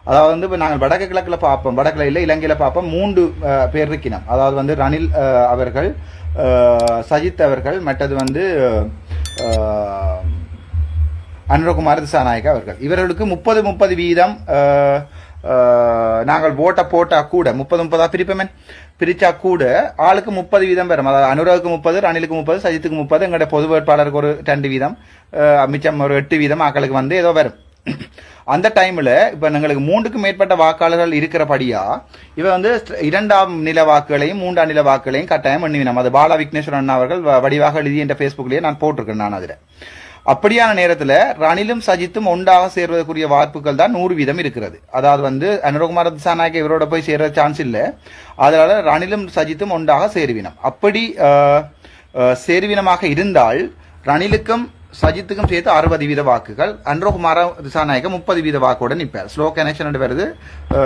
அதாவது வந்து இப்போ நாங்கள் வடக்கு கிழக்கில் பார்ப்போம், வடக்கில் இல்லை இலங்கையில் பார்ப்போம் 3 பேர் இருக்கணும். அதாவது வந்து ரணில் அவர்கள், சஜித் அவர்கள், மற்றது வந்து அனுரகுமார் திசாநாயக்க அவர்கள். இவர்களுக்கு 30 வீதம் நாங்கள் ஓட்டை போட்டா கூட 30 பிரிச்சா கூட ஆளுக்கு 30 வீதம் வரும். அதாவது அனுராவுக்கு 30, ரணிலுக்கு 30, சஜித்துக்கு 30, எங்களுடைய பொது வேட்பாளருக்கு ஒரு 2 வீதம், மிச்சம் ஒரு 8 வீதம் ஆக்களுக்கு வந்து ஏதோ வரும். அந்த டைம்ல இப்ப எங்களுக்கு 3க்கு மேற்பட்ட வாக்காளர்கள் இருக்கிறபடியா இவ வந்து 2ஆம் நில வாக்குகளையும் 3ஆம் நில வாக்குகளையும் கட்டாயம் எண்ணுவினோம். அது பாலா விக்னேஸ்வரன் அண்ணா அவர்கள் வடிவாக எழுதி என்ற பேஸ்புக்லயே நான் போட்டிருக்கேன். நான் அதுல அப்படியான நேரத்தில் ரணிலும் சஜித்தும் ஒன்றாக சேர்வதற்குரிய வாய்ப்புகள் தான் 100 வீதம் இருக்கிறது. அதாவது வந்து அனுரகுமார் திசாநாயக்க இவரோட போய் சேர்ற சான்ஸ் இல்லை. அதனால ரணிலும் சஜித்தும் ஒன்றாக சேருவினம். அப்படி சேருவினமாக இருந்தால் ரணிலுக்கும் சஜித்துக்கும் சேர்த்து 60 வீத வாக்குகள், அனுரகுமார திசாநாயக்க 30 வீத வாக்குடன் நிற்பார். ஸ்லோ கனெக்ஷன் வருது,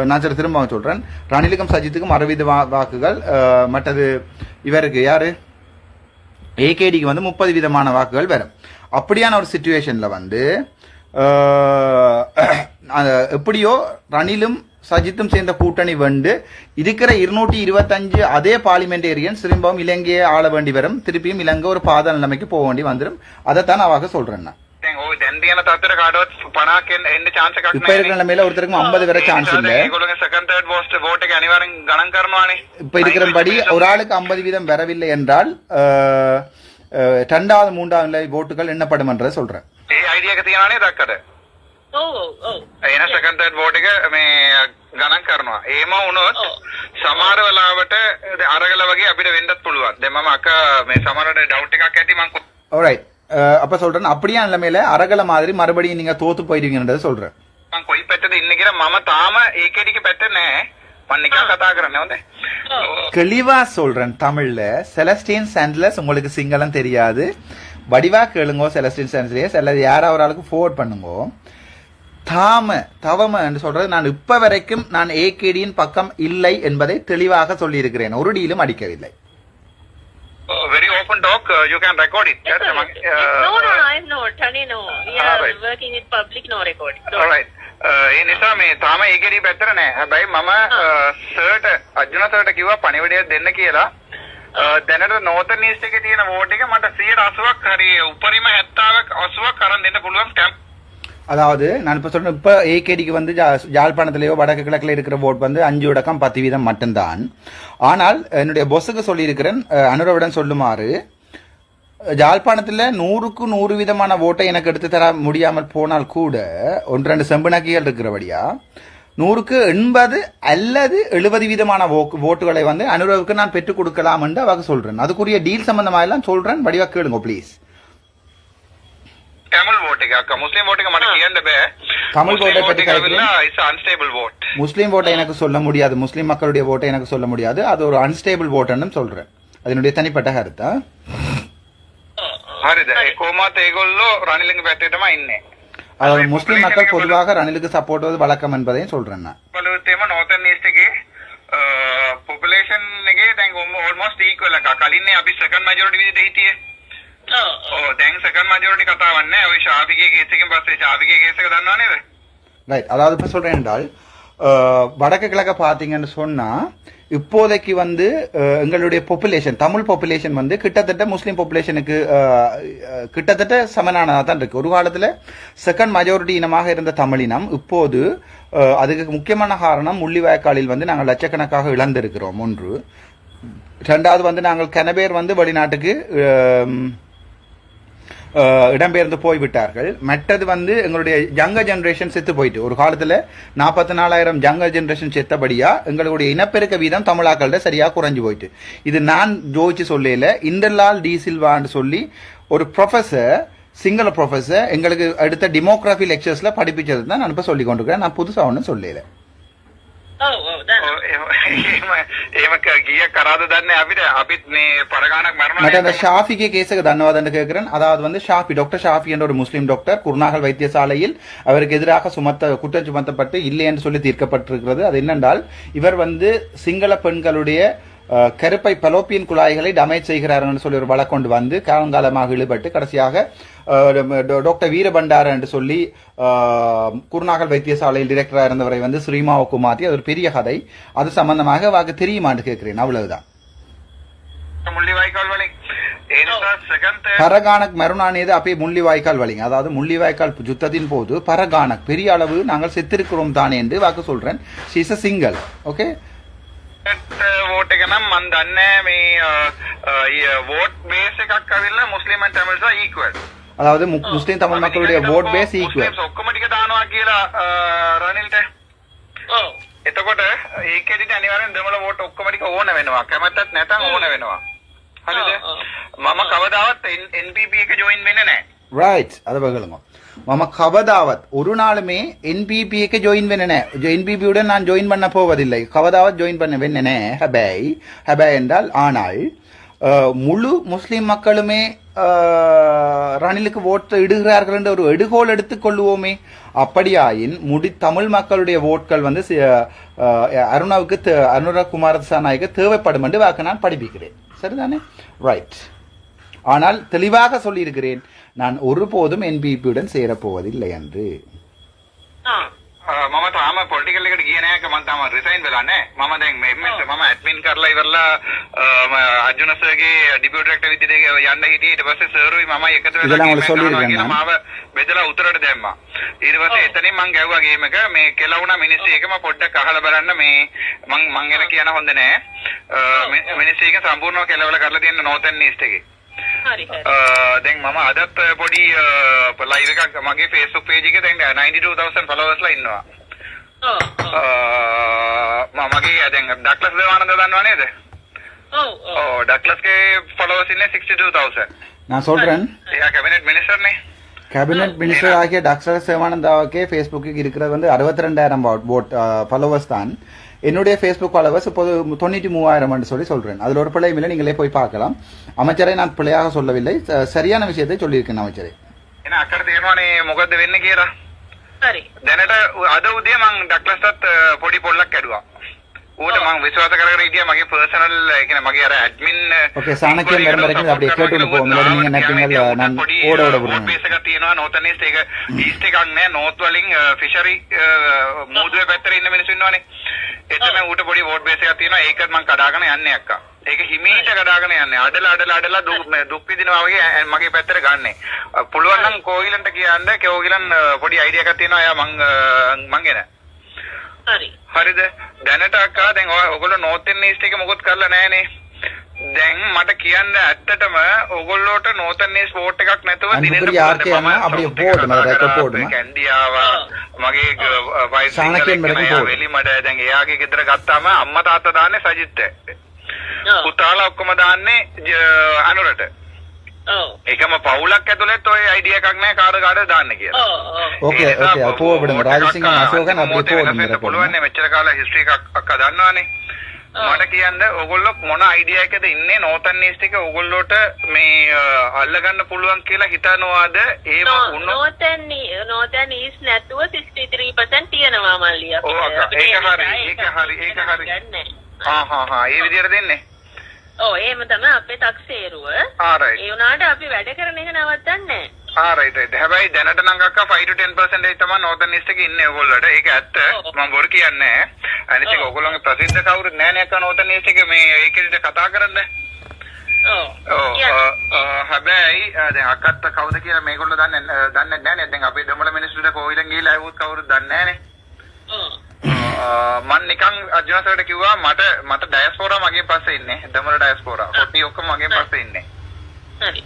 நான் சில திரும்ப சொல்றேன். ரணிலுக்கும் சஜித்துக்கும் 60 வாக்குகள், மற்றது இவருக்கு யாரு ஏகேடிக்கு வந்து 30 வீதமான வாக்குகள் வரும். அப்படியான ஒரு சிச்சுவேஷன்ல வந்து எப்படியோ ரணிலும் சஜித்தும் சேர்ந்த கூட்டணி வந்து இருக்கிற 225 அதே பார்லிமெண்டேரியன்ஸ் திரும்பவும் இலங்கையை ஆள வேண்டி வரும். திருப்பியும் இலங்கை ஒரு பாத நிலைமைக்கு போக வேண்டி வந்துடும். அதைத்தான் அவாக சொல்றேன். இப்ப இருக்கிற நிலைமையில ஒருத்தருக்கும் 50 வர சான்ஸ் இல்ல. இப்ப இருக்கிறபடி ஒரு ஆளுக்கு 50 வீதம் வரவில்லை என்றால் 2வது 3வது நிலை ஓட்டுகள் எண்ணப்படும் என்றதை சொல்றேன். එන සෙකන්ඩ් තර්ඩ් වෝට් එක මේ ගණන් කරනවා. එහෙම වුණොත් සමහර වෙලාවට අරගල වගේ අපිට වෙන්නත් පුළුවන්. දැන් මම අක මේ සමහරට ඩවුට් එකක් ඇති මම. ஆல்ரைட், அப்ப சொல்றேன் அப்படியான நிலைமையில அரகல மாதிரி மறுபடியும் நீங்க தோத்து போயிடுவீங்கன்றதை சொல்றேன். මම කොයි පැත්තද ඉන්නේ කියලා මම තාම ඒකෙදිගේ පැත්ත නැහැ. මම නිකන් කතා කරන්නේ හොඳේ. தெளிவா சொல்றேன் தமிழ்ல. செலஸ்டியன் சாண்ட்லஸ் உங்களுக்கு சிங்களம் தெரியாது, வடிவா கேளுங்கோ. செலஸ்டியன் சாண்ட்லஸ் அல்லது யாரா ஒரு ஆளுக்கு ஃபோர்வர்ட் பண்ணுங்கோ. தவம என்று சொல்றது நான் இப்ப வரைக்கும் நான் ஏகேடியின் பக்கம் இல்லை என்பதை தெளிவாக சொல்லி இருக்கிறேன். ஒரு டீலும் அடிக்கவில்லை. Very open talk, you can record it. No, I'm not. Tani, no. We are working in public, no recording. All right. ඒ නිසා මේ තාම ඒකෙදි පැත්තට නැහැ. හැබැයි මම සර්ට අර්ජුන සර්ට කිව්වා පණිවිඩයක් දෙන්න කියලා. දැනට නෝතන් ඊස්ට් එකේ තියෙන වෝට් එක මට 180ක් හරි උපරිම 70ක් 80ක් අරන් දෙන්න පුළුවන් ස්ටැම්ප්. அதாவது நான் இப்ப சொல்றேன், இப்ப ஏகேடிக்கு வந்து யாழ்ப்பாணத்திலேயோ வடக்கு கிழக்கில் இருக்கிற ஓட் வந்து 5% 10% மட்டும்தான். ஆனால் என்னுடைய பொஸ்ஸுக்கு சொல்லி இருக்கிறேன், அனுரவுடன் சொல்லுமாறு, யாழ்ப்பாணத்தில் 100க்கு 100 வீதமான ஓட்டை எனக்கு எடுத்து தர முடியாமல் போனால் கூட 1-2 செம்புநக்கிகள் இருக்கிறபடியா 100க்கு 80 அல்லது 70 வீதமான ஓட்டுகளை வந்து அனுரவுக்கு நான் பெற்றுக் கொடுக்கலாம் என்று அவங்க சொல்றேன். அதுக்குரிய டீல் சம்பந்தமாக எல்லாம் சொல்றேன். வடிவா கேளுங்க ப்ளீஸ். தமிழ் ஓட் එක මුස්ලිම් වෝට් එක මට කියන්න බෑ. தமிழ் ஓட்டை பற்றி இட்ஸ் அன்ஸ்டேபிள் வோட். முஸ்லீம் ஓட்டை எனக்கு சொல்ல முடியாது, முஸ்லீம் மக்களுடைய ஓட்டை எனக்கு சொல்ல முடியாது. அது ஒரு அன்ஸ்டேபிள் ஓட்டுன்னு சொல்றேன். அதனுடைய தனிப்பட்ட கருத்தா. හරිද? ඒ කොහොමත් ඒගොල්ලෝ රනිලින්ගේ පැත්තේ තමයි ඉන්නේ. அதாவது முஸ்லீம் மக்கள் பொதுவாக ரணிலுக்கு சப்போர்ட் வது வழக்கம் என்பதையும் சொல்றேன் நான். බලුත්තේම නෝතන් ඊස්ට් එකේ පොපුලේෂන් එකේ දැන් almost equal එකක්. කලින්නේ අපි second majority විදිහට හිටියේ. දැන් second majority කතාවක් නැහැ. ඔය ශාපිගේ කේස් එකෙන් පස්සේ ශාපිගේ කේස් එක දන්නව නේද? ரைட், அதாவது இப்ப சொல்றேன் என்றால் வடக்கு கிழக்க பாத்தீங்கன்னு சொன்னா இப்போதைக்கு வந்து எங்களுடைய பாப்புலேஷன், தமிழ் பாப்புலேஷன் வந்து கிட்டத்தட்ட முஸ்லீம் பாப்புலேஷனுக்கு கிட்டத்தட்ட சமனானதாக தான் இருக்கு. ஒரு காலத்துல செகண்ட் மெஜாரிட்டி இனமாக இருந்த தமிழினம் இப்போது அதுக்கு முக்கியமான காரணம் முள்ளிவாய்க்காலில் வந்து நாங்கள் லட்சக்கணக்காக இழந்திருக்கிறோம். ஒன்று. 2வது வந்து நாங்கள் கனபேர் வந்து வெளிநாட்டுக்கு இடம்பெயர்ந்து போய்விட்டார்கள். மற்றது வந்து எங்களுடைய யங்கர் ஜெனரேஷன் செத்து போயிட்டு ஒரு காலத்துல 44,000 யங்கர் ஜெனரேஷன் செத்தபடியா எங்களுடைய இனப்பெருக்க வீதம் தமிழாக்கள்ட சரியா குறைஞ்சு போயிட்டு. இது நான் ஜோதிச்சு சொல்லல, இந்தர்லால் டி சில்வான்னு சொல்லி ஒரு ப்ரொஃபசர், சிங்கள ப்ரொஃபசர் எங்களுக்கு அடுத்த டெமோகிராஃபி லெக்சர்ஸ்ல படிப்பிச்சது தான் நான் இப்ப சொல்லி கொண்டிருக்கிறேன். நான் புதுசா ஒன்றும் சொல்லல. மற்ற ஷாஃபிக்கு கேஸுக்கு தன்வாதம் கேட்கிறேன். அதாவது வந்து ஷாஃபி, டாக்டர் ஷாஃபி என்ற ஒரு முஸ்லீம் டாக்டர் குருநாகல் வைத்தியசாலையில் அவருக்கு எதிராக குற்றம் சுமத்தப்பட்டு இல்லை என்று சொல்லி தீர்க்கப்பட்டிருக்கிறது. அது என்னென்றால் இவர் வந்து சிங்கள பெண்களுடைய கருப்பை பலோப்பியன் குழாய்களை டமேஜ் செய்கிறார்கள் சொல்லி ஒரு வழக்கு கொண்டு வந்து காலங்காலமாக இழுபட்டு கடைசியாக டாக்டர் வீரபண்டார என்று சொல்லி குருநாகல் வைத்தியசாலையில் டிரெக்டராக இருந்தவரை வந்து ஸ்ரீமாவுக்கு மாற்றி அது ஒரு பெரிய கதை. அது சம்பந்தமாக வாக்கு தெரியுமான்னு கேட்கிறேன். அவ்வளவுதான். பரகானக் மருணானேது அப்பே முள்ளிவாய்க்கால் வலிங்க. அதாவது முள்ளிவாய்க்கால் யுத்தத்தின் போது பரகானக் பெரிய அளவு நாங்கள் செத்திருக்கிறோம் தானே என்று வாக்கு சொல்றேன். She's a single. Okay vote එක නම් මන් දන්නේ මේ වෝට් බේස් එකක් අවිල්ලා මුස්ලිම් and tamils are equal. அதாவது முஸ்லிம் தமிழ் மக்களுடைய வோட் பேஸ் ஈக்குவல். ඔක්කොම ටික දානවා කියලා රනිල්ට. ඔව්. එතකොට ඒකෙදිට අනිවාර්යෙන් දෙමළ වෝට් ඔක්කොම ටික ඕන වෙනවා. කැමැත්තක් නැතනම් ඕන වෙනවා. හරිද? මම කවදාවත් NPP එක ජොයින් වෙන්නේ නැහැ. ரைட் அதை பகிலுங்க. மம கவதாவத் ஒரு நாளுமே என்பிபிக்கு ஜாயின் பண்ணனே. என்பிபியுடன் நான் ஜாயின் பண்ண போவதில்லை. கவதாவத் ஜாயின் பண்ண வெண்ணனே. ஹபை என்றால் ஆனால் முழு முஸ்லிம் மக்களுமே ரணிலுக்கு ஓட்டு இடுகிறார்கள் என்ற ஒரு எடுகோல் எடுத்துக்கொள்வோமே. அப்படியாயின் தமிழ் மக்களுடைய ஓட்கள் வந்து அருணாவுக்கு அனுர குமாரசாநாயக்கு தேவைப்படும் என்று வாக்கு நான் படிப்பிக்கிறேன். சரிதானே? ரைட். ஆனால் தெளிவாக சொல்லியிருக்கிறேன், நான் ஒருபோதும் என்பிபியுடன் சேரப்போவதில்லை என்று. මම තාම පොලිටිකල් එකට ගියේ නැහැ. මම තාම රිසයින් වෙලා නැහැ. මම දැන් මම ඇඩ්මින් කරලා ඉවරලා අර්ජුන සර්ගේ ඩිපියුටි ඩිරෙක්ටර් විදිහට යන්න හිටියේ. ඊට පස්සේ සර්වි මම එකතු වෙලා මාව බෙදලා උතරට දැම්මා. ඊට පස්සේ එතනින් මම ගැව්වා ගේම් එක. මේ කෙලවුණා මිනිස්සු එකම පොඩ්ඩක් අහලා බලන්න. මේ මං ගැන කියන හොඳ නැහැ. මිනිස්සු එක සම්පූර්ණව කෙලවලා කරලා තියෙන නෝතන් නීස්ට් එකේ. දැන් මම අදත් පොඩි ලයිව් එකක් මගේ Facebook page එකේ දැන් 92000 followers ලා ඉන්නවා. මමගේ දැන් ඩක්ලස් දේවානන්ද දන්නව නේද? ඔව් ඩක්ලස්ගේ followers ඉන්නේ 62000. நான் சொல்றேன். එයා කැබිනට් මිනිස්ටර් නේ. கேபினட் மினிஸ்டர் ஆகிய டாக்டர் சிவானந்தாவுக்கே ஃபேஸ்புக்கு இருக்கிறது வந்து 62,000 ஃபாலோவர்ஸ் தான். என்னுடைய ஃபேஸ்புக் ஃபாலோவர்ஸ் இப்போது 93,000 சொல்லி சொல்றேன். அதில் ஒரு பிள்ளையும் இல்லை, நீங்களே போய் பார்க்கலாம். அமைச்சரை நான் பிள்ளையாக சொல்லவில்லை, சரியான விஷயத்தை சொல்லியிருக்கேன் அமைச்சரை. එන අක්කට තේරෙනවනේ මොකද්ද වෙන්නේ කියලා. හරි. දැනට අද උදේ මම ඩක්ලස්ටත් පොඩි පොල්ලක් ඇදුවා. ඌට මම විශ්වාස කරගෙන හිටියා මගේ පර්සනල් කියන්නේ මගේ අර ඇඩ්මින් ஓகே சாணக்கியன் வரும் வரைக்கும் அப்படியே கேட்டு போவோம். நீங்க நெட்டிங்கல் நான் ஓட விடுறேன். බේස් එකක් තියෙනවා නෝතන් ඊස්ට් එක ඊස්ට් එකක් නෑ. නෝත් වලින් ෆිෂරි මූදුවේ පැත්තේ ඉන්න මිනිස්සු ඉන්නවනේ. එතන ඌට පොඩි වෝට් බේස් එකක් තියෙනවා. ඒකත් මම කඩාගෙන යන්නේ අක්කා. ඒක හිමීට කඩාගෙන යන්නේ. අඩලා දුක් විඳිනවා වගේ මගේ පැත්තට ගන්නෙ. පුළුවන් නම් කෝගිලන්ට කියන්න. කෝගිලන් පොඩි අයිඩියා එකක් තියෙනවා. එයා මං ගෙන. හරි. හරිද? දැනට අක්කා දැන් ඔයගොල්ලෝ නෝතන් ඊස්ට් එක මොකොත් කරලා නැහනේ. දැන් මට කියන්න ඇත්තටම ඔයගොල්ලෝට නෝතන් ඊස්ට් වෝට් එකක් නැතුව දිනෙට அப்படியே போடுமா ரெக்கார்ட் போடுமா කැන්ඩියාවා මගේ වයිෆ් වෙලි මඩ දැන් එයාගේ ගෙදර ගත්තාම අම්මා තාත්තා දාන්නේ සජිත්. පුතාලා ඔක්කොම දාන්නේ අනුරට. එකම පවුලක් ඇතුළෙත් ඔය අයිඩියා එකක් නැහැ කාට දාන්න කියලා. ஓகே ஓகே அப்போ விடுங்க. ராஜசிங்கம் அசோகன் அப்படியே போடுங்க. පුළුවන් නේ මෙච්චර කාලේ හිස්ටරි එකක් අක්කා දන්නවනේ. මට කියන්න ඔයගොල්ලෝ මොන අයිඩියා එකද ඉන්නේ නෝතන් ඊස්ට් එක ඔයගොල්ලෝට මේ අල්ලගන්න පුළුවන් කියලා හිතනවාද? ඒව නෝතන් ඊස්ට් නැතුව 63% තියෙනවා මල්ලියා. ඔව් අක්කා ඒක හරි. හා ඒ විදිහට දෙන්නේ. ඔව් එහෙම තමයි අපේ තක්සේරුව. ඒ වුණාට අපි වැඩ කරන එක නවත්තන්නේ නැහැ. රයිට්. හැබැයි දැනට නම් අක්කා 5 to 10% තමයි නෝතන් ඊස්ට් එකේ ඉන්නේ ඔයගොල්ලෝට. ඒක ඇත්ත. මම බොරු කියන්නේ නැහැ. අනිත් එක ඔයගොල්ලෝගේ ප්‍රසිද්ධ කවුරුත් නැහැ අක්කා නෝතන් ඊස්ට් එකේ මේ ඒකෙදිට කතා කරන්න. හැබැයි දැන් අක්කත් කවුද කියලා මේගොල්ලෝ දන්නේ නැහැ නේද? දැන් අපේ දෙමළ මිනිස්සුන්ට කෝවිලෙන් ගිහිලා ආවොත් කවුරුත් දන්නේ නැහැ නේ. මම නිකන් අර්ජුන සර්ට කිව්වා මට ඩයස්පෝරා මගේ පස්සේ ඉන්නේ. දෙමළ ඩයස්පෝරා. කොටි ඔක්කොම මගේ පස්සේ ඉන්නේ. හරි.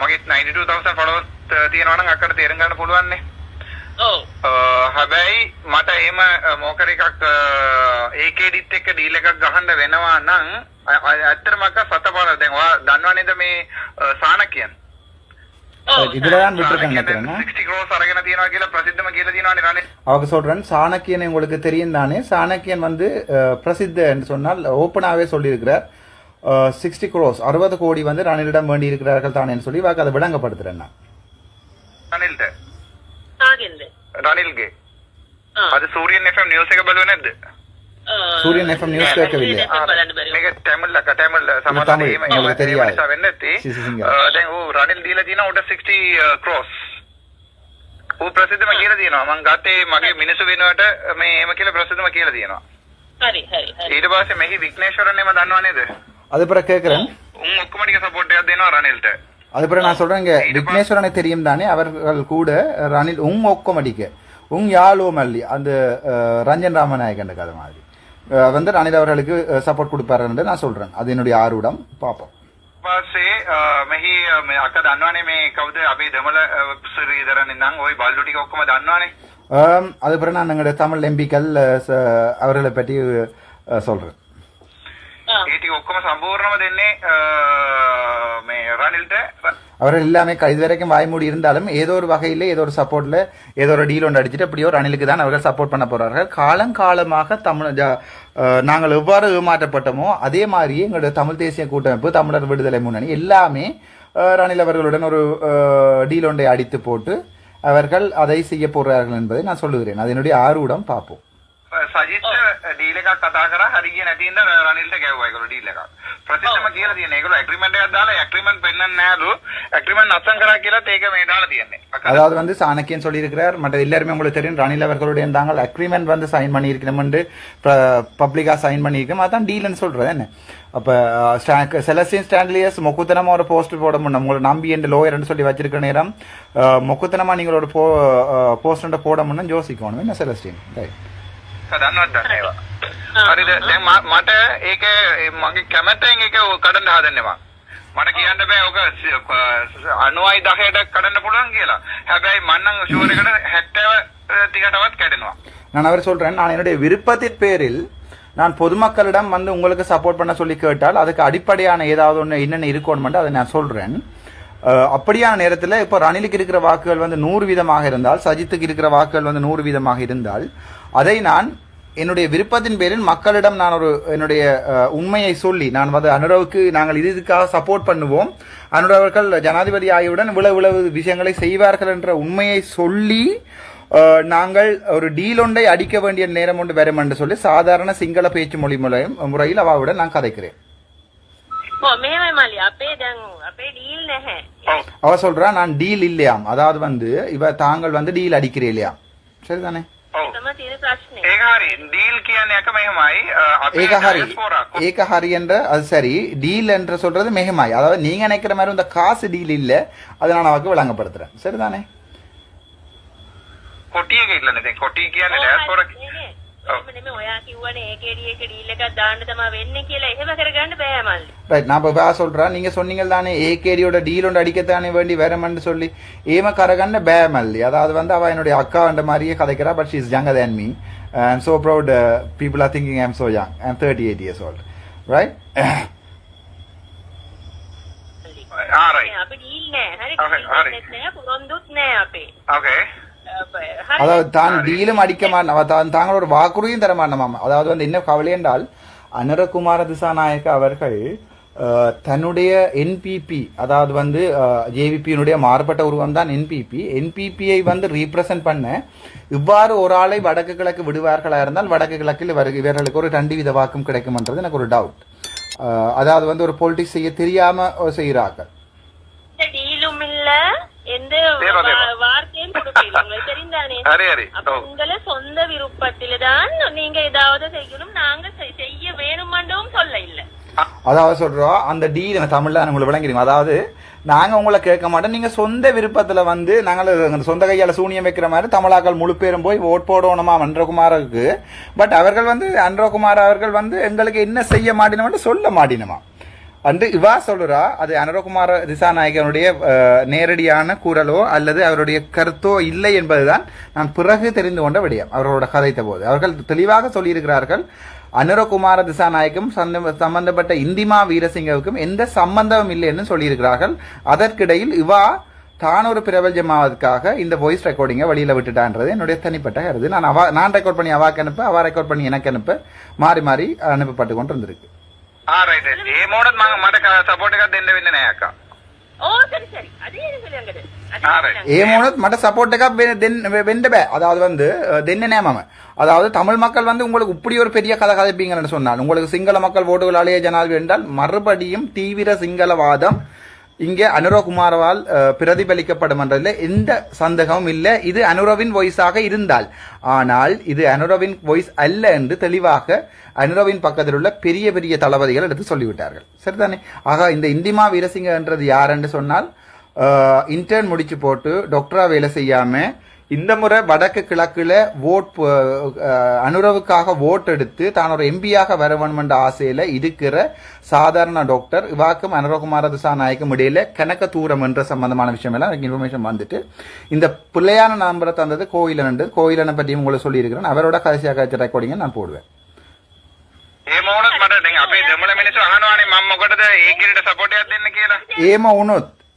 මගේ 92000 followers තියෙනවා නම් අක්කට තේරුම් ගන්න පුළුවන් නේ. ඔව්. හැබැයි මට එහෙම මොකර එකක් ඒකෙදිත් එක්ක ඩීල් එකක් ගහන්න වෙනවා නම් ඇත්තටම අක්කා සතපාර දැන් ඔයා දන්නව නේද මේ සානකියන්? இதுலதான் விட்டுருக்காங்க. 60 crores அரගෙන තියනවා කියලා ප්‍රසිද්ධම කියලා තියෙනවානේ රනේ. அவங்க சொல்றேன் சாணக்கியன் உங்களுக்கு தெரியும் தானே. சாணக்கியன் வந்து பிரசித்த என்று சொன்னால் ஓப்பனாவே சொல்லியிருக்கிறார் 60 crores 60 கோடி வந்து ரணிலிடம் வேண்டி இருக்கிறார்கள் தானேன்னு சொல்லி வாக்கு அதை விளங்கப்படுத்துறேன் நான். රනිල්ගේ. அது සූරියන් FM නිවුස් එක බලුවේ නැද්ද? සූරියන් FM නිවුස් கேட்கவில்லை. මේක තමිල් සමහරවිට ඒක தெரியாது. වෙන්න ඇති. දැන් ඌ රනිල් දීලා තියෙනවා උට 60 ක්‍රෝස්. ඌ ප්‍රසිද්ධම කියලා තියෙනවා. මං ගත්තේ මගේ මිනිස්සු වෙනුවට මේ එහෙම කියලා ප්‍රසිද්ධම කියලා තියෙනවා. හරි හරි හරි. ඊට පස්සේ මෙහි විග්නේශ්වරන් එම දන්නව නේද? அது பிறகு கேட்கிறேன். උන් ඔක්කොම ටික සපෝට් එකක් දෙනවා රනිල්ට. அது பிறகு நான் சொல்றேன் இங்க விக்னேஸ்வரனை தெரியும் தானே, அவர்கள் கூட ரணில் ஒக்கமடிக்க யாழோ மல்லி அந்த ரஞ்சன் ராமநாயகன் கதை மாதிரி வந்து ரணில் அவர்களுக்கு சப்போர்ட் கொடுப்பாருன்னு நான் சொல்றேன். அது என்னுடைய ஆர்வம். பாப்போம். පස්සේ මෙහි මේ අක්ක දන්නවනේ මේ කවුද අපේ දෙමළ ශ්‍රීධරන් ඉඳන් ওই බල්ලු ටික ඔක්කොම දන්නවනේ. அது பிறகு நான் எங்களுடைய தமிழ் எம்பிக்கள் அவர்களை பற்றி சொல்றேன். ඒ ටික ඔක්කොම සම්පූර්ණව දෙන්නේ මේ රනිල්ට. அவர்கள் எல்லாமே இது வரைக்கும் வாய்மூடி இருந்தாலும் ஏதோ ஒரு வகையில் ஏதோ ஒரு சப்போர்ட்ல ஏதோ ஒரு டீல் ஒன்று அடிச்சுட்டு அப்படியோ ரணிலுக்கு தான் அவர்கள் சப்போர்ட் பண்ண போறார்கள். காலங்காலமாக நாங்கள் எவ்வாறு ஏமாற்றப்பட்டோமோ அதே மாதிரியே எங்களுடைய தமிழ் தேசிய கூட்டமைப்பு, தமிழர் விடுதலை முன்னணி எல்லாமே ரணில் அவர்களுடன் ஒரு டீல் ஒன்றை அடித்து போட்டு அவர்கள் அதை செய்ய போறார்கள் என்பதை நான் சொல்லுகிறேன். அது என்னுடைய ஆர்வம். பார்ப்போம். සජිත් ඩීල් එකක් කතා කරා හරිය නැති ඉඳ රනිල්ට ගැව්වා ඒගොල්ලෝ ඩීල් එකක්. ප්‍රතිශතම කියලා තියෙන ඒගොල්ලෝ ඇග්‍රීමන්ට් එකක් දාලා ඇග්‍රීමන්ට් පෙන්නන්නේ නැහැලු. ඇග්‍රීමන්ට් අත්සන් කරා කියලාත් ඒක මේ දාලා තියෙන්නේ. அதாவது வந்து சாணக்கியன் சொல்லியிருக்கிறார். மற்ற எல்லாருமே உங்களுக்கு தெரியும் ரணில் அவர்களுடைய இருந்தாங்க அக்ரிமெண்ட் வந்து சைன் பண்ணியிருக்கணும், பப்ளிக்கா சைன் பண்ணியிருக்கோம். அதான் டீல்னு சொல்றது என்ன. அப்ப செலஸ்டின் ஸ்டான்லியஸ் மொக்குத்தனமா ஒரு போஸ்ட் போட முடியும். உங்களை நம்பி என்ற லோயர்னு சொல்லி வச்சிருக்க நேரம் மொக்குத்தனமா நீங்க ஒரு போஸ்ட் போட முடியும் யோசிக்கணும். என்ன செலஸ்டின் දන්නවද ඒවා? හරිද? දැන් මට ඒක මගේ කැමැත්තෙන් ඒක කඩන්න හදන්නේ මම. මට කියන්න බෑ ඔක 90,000ට කඩන්න පුළුවන් කියලා. හැබැයි මම නම් ෂුවර් එකට 70,000ටවත් කැඩෙනවා. நான் அவர் சொல்றேன், நான் என்னுடைய விருப்பத்தின் பேரில் நான் பொதுமக்களிடம் வந்து உங்களுக்கு சப்போர்ட் பண்ண சொல்லி கேட்டால் அதுக்கு அடிப்படையான ஏதாவது ஒன்று என்னென்ன இருக்கணும் அதை நான் சொல்றேன். அப்படியான நேரத்தில் இப்போ ரணிலுக்கு இருக்கிற வாக்குகள் வந்து 100% இருந்தால், சஜித்துக்கு இருக்கிற வாக்குகள் வந்து 100% இருந்தால், அதை நான் என்னுடைய விருப்பத்தின் பேரில் மக்களிடம் நான் ஒரு என்னுடைய உண்மையை சொல்லி நான் வந்து அனுரவுக்கு நாங்கள் இதுக்காக சப்போர்ட் பண்ணுவோம், அனுரவர்கள் ஜனாதிபதி ஆகியவுடன் இவ்வளவு விஷயங்களை செய்வார்கள் என்ற உண்மையை சொல்லி நாங்கள் ஒரு டீல் ஒன்றை அடிக்க வேண்டிய நேரம் ஒன்று வரும் என்று சொல்லி சாதாரண சிங்கள பேச்சு மொழி முறையில் அவாவுடன் நான் கதைக்கிறேன். அவ சொல்றா நான் டீல் இல்லையாம், அதாவது வந்து இவ தாங்கள் வந்து டீல் அடிக்கிறே இல்லையா. சரிதானே? ஏக ஹரி என்ற அது சரி. டீல் என்று சொல்றது மெகமாய், அதாவது நீங்க நினைக்கிற மாதிரி இந்த காசு டீல் இல்ல, அதை நான் அவருக்கு விளங்கப்படுத்துறேன். சரிதானே? நான் சொல்றேன், நீங்க சொன்னீங்க தானே ஏகேடியோட டீல் ஒன்று அடிக்கத்தானே வேண்டி வேறமன்னு சொல்லி ஏம கரகன்னு பேமல்லி. அதாவது வந்து அவ என்னுடைய அக்கான்ற மாதிரியே கதைக்கிறா. But she is younger than me. I'm so proud. People are thinking I'm so young. I'm 38 years old. Right? Okay. அதாவது தான் டீலும் அடிக்க மாட்டான், தாங்களோட வாக்குறுதியும் தர மாட்டோம். அதாவது வந்து என்ன கவலை என்றால் அனுரகுமார திசாநாயக்க அவர்கள் தன்னுடைய என்பிபி, அதாவது வந்து ஜேவிபியினுடைய மாறுபட்ட உருவம் தான் என்பிபியை வந்து ரீப்ரசன்ட் பண்ண இவ்வாறு ஒரு ஆளை வடக்கு கிழக்கு விடுவார்களா இருந்தால் வடக்கு கிழக்கில் இவர்களுக்கு ஒரு 2% வாக்கும் கிடைக்கும்ன்றது எனக்கு ஒரு டவுட். அதாவது வந்து ஒரு பொலிட்டிக்ஸ் செய்ய தெரியாம செய்கிறார்கள். வார்த்தையும் தெரிந்தானே உங்களை சொந்த விருப்பத்தில்தான் நீங்க ஏதாவது செய்யணும், நாங்க செய்ய வேணுமாண்டும் சொல்ல இல்ல. அதாவது சொல்றோம் அந்த டீல் தமிழ்ல உங்களுக்கு விளங்கிறீங்க. அதாவது நாங்க உங்களை கேட்க மாட்டோம், நீங்க சொந்த விருப்பத்துல வந்து நாங்கள் சொந்த கையால சூனியம் வைக்கிற மாதிரி தமிழாக்கள் முழு பேரும் போய் ஓட் போடணுமா அன்றகுமாருக்கு. பட் அவர்கள் வந்து அன்றகுமார் அவர்கள் வந்து எங்களுக்கு என்ன செய்ய மாட்டினோம் சொல்ல மாட்டினோமா அன்று இவா சொல்றா. அது அனுரகுமார திசாநாயகனுடைய நேரடியான குரலோ அல்லது அவருடைய கருத்தோ இல்லை என்பதுதான் நான் பிறகு தெரிந்து கொண்ட விடயம். அவர்களோட கதைத்த போது அவர்கள் தெளிவாக சொல்லியிருக்கிறார்கள், அனுரகுமார திசாநாயகம் சம்பந்தப்பட்ட இந்திமா வீரசிங்கவுக்கும் எந்த சம்பந்தமும் இல்லை என்று சொல்லியிருக்கிறார்கள். அதற்கிடையில் இவா தான் ஒரு பிரபஞ்சமாவதற்காக இந்த வாய்ஸ் ரெக்கார்டிங்கை வெளியில விட்டுட்டான்றது என்னுடைய தனிப்பட்ட கருது. நான் ரெக்கார்ட் பண்ணி அவாக்கு அனுப்ப, அவா ரெக்கார்ட் பண்ணி எனக்கு அனுப்ப, மாறி மாறி அனுப்பப்பட்டு கொண்டு இருந்திருக்கு. රයිට් ඒ මොනත් මම මට සපෝට් එකක් දෙන්න වෙන්නේ නැහැ අක්කා. ඕ සරි සරි. අද ඒක ලියන්නද? එහෙම වුණොත් මට සப்போர்ட் එකක් වෙන්න බෑ. அதாவது வந்து දෙන්නේ නෑ මම. அதாவது தமிழ் மக்கள் வந்து உங்களுக்கு இப்படி ஒரு பெரிய கதை கதைப்பீங்கன்னு சொன்னால் உங்களுக்கு சிங்கள மக்கள் ஓட்டுகள் அலைய ஜனாதிபதி என்றால் மறுபடியும் தீவிர சிங்களவாதம் இங்கே அனுரகுமாரவால் பிரதிபலிக்கப்படும் என்றதில் எந்த சந்தேகமும் இல்லை. இது அனுரவின் வாய்ஸாக இருந்தால், ஆனால் இது அனுரவின் வாய்ஸ் அல்ல என்று தெளிவாக அனுரவின் பக்கத்தில் உள்ள பெரிய பெரிய தளபதிகள் எடுத்து சொல்லிவிட்டார்கள். சரிதானே? ஆக இந்த இந்திமா வீரசிங்க என்றது யார் என்று சொன்னால் இன்டர்ன் முடிச்சு போட்டு டாக்டரா வேலை செய்யாம இந்த முறை வடக்கு கிழக்குல அனுரவுக்காக ஓட் எடுத்து தான் ஒரு எம்பியாக வர வேண்டும் என்ற ஆசையில இருக்கிற சாதாரண டாக்டர் இவாக்கும் அனுரகுமார திசாநாயக்கும் இடையில கணக்க தூரம் என்ற சம்பந்தமான விஷயம் எல்லாம் எனக்கு இன்ஃபர்மேஷன் வந்துட்டு இந்த பிள்ளையான நம்பரை தந்தது கோயிலனை பற்றி உங்களுக்கு சொல்லி இருக்கிறேன். அவரோட கடைசியாக காய்ச்ச ரெக்கார்டிங்க நான் போடுவேன்.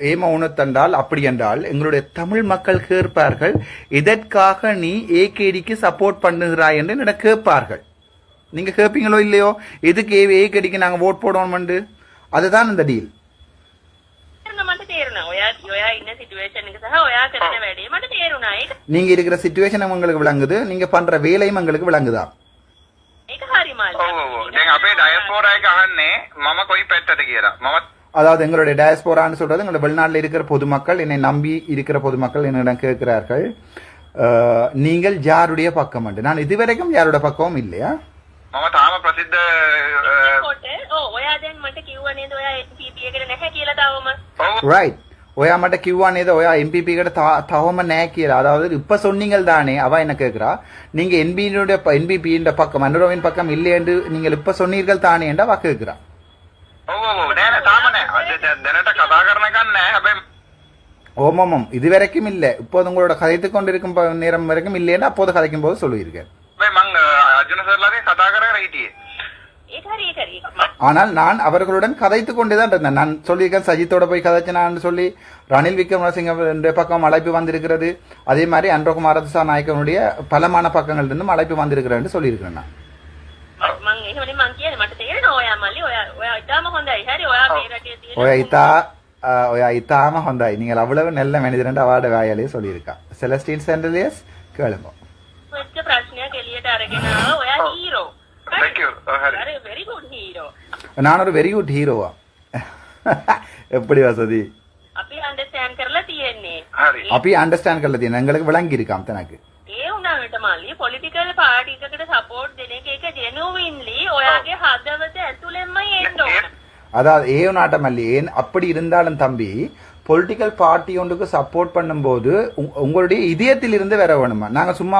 ஏமா உணர்த்தண்டால் அப்படி என்றால் எங்களுடைய தமிழ் மக்கள் கேட்பார்கள், இதற்காக நீ ஏகேடிக்கு சப்போர்ட் பண்ணுகிறாய் என்று என்னிடம் கேட்பார்கள். நீங்க கேட்பீங்களோ இல்லையோ, எதுக்கு ஏகேடிக்கு நாங்க ஓட் போடணும், அதுதான் இந்த டீல். நீங்க இருக்கிற சிச்சுவேஷன் உங்களுக்கு விளங்குது, நீங்க பண்ற வேலையும் உங்களுக்கு விளங்குதா? அதாவது எங்களுடைய டயஸ்போரான்னு சொல்றது எங்களுடைய வெளிநாட்டில் இருக்கிற பொதுமக்கள், என்னை நம்பி இருக்கிற பொதுமக்கள் என்னிடம் கேட்கிறார்கள், நீங்கள் யாருடைய பக்கம் என்று. நான் இதுவரைக்கும் யாருடைய பக்கமும் இல்லையா? ரைட். ඔයා මට කිව්වා නේද ඔයා MPP එකට තවම නැහැ කියලා. அதாவது இப்ப சொன்னீங்கள் தானே, அவ என்ன கேக்குறா, நீங்க NPP யின் பக்கம் அனுரவின் பக்கம் இல்லை என்று நீங்கள் இப்ப சொன்னீர்கள் தானே என்று அவ கேக்குறா. ஓமாமம் இதுவரைக்கும் இல்ல, இப்போது உங்களோட கதைத்து கொண்டிருக்கும் நேரம் வரைக்கும் இல்லைன்னு அப்போது கதைக்கும் போது சொல்லியிருக்கேன். ஆனால் நான் அவர்களுடன் கதைத்து கொண்டுதான் இருந்தேன். நான் சொல்லியிருக்கேன் சஜித்தோட போய் கதைச்சினான்னு சொல்லி ரணில் விக்ரமசிங்க பக்கம் அழைப்பு வந்திருக்கிறது. அதே மாதிரி அனுரகுமார திசாநாயக்கனுடைய பலமான பக்கங்கள் இருந்தும் அழைப்பு வந்திருக்கிறேன் சொல்லியிருக்கிறேன். நான் இத்தாம ஹொந்தாய், நீங்கள் அவ்வளவு நல்ல மனிதர் அவார்டு வாயாலே சொல்லியிருக்கா. செலஸ்டின் சென்டலியஸ் கேளுங்க. நான் ஒரு வெரி குட் ஹீரோவா? எப்படி வசதி அப்படி அண்டர்ஸ்டாண்ட் කරලා තියෙන எங்களுக்கு விளங்கி இருக்காம் தனக்கு. ඒ උනාට මල්ලි පොලිටිකල් පාටි එකකට සපෝට් දෙන එක ජෙනුවින්ලි ඔයාගේ හදවත ඇතුළෙන්මයි එන්න ඕන. அதாவது ஏவனாட்ட மல்லி ஏன் அப்படி இருந்தாலும் தம்பி, பொலிட்டிக்கல் பார்ட்டி ஒன்றுக்கு சப்போர்ட் பண்ணும்போது உங்களுடைய இதயத்தில் இருந்து வர வேணுமா? நாங்க சும்மா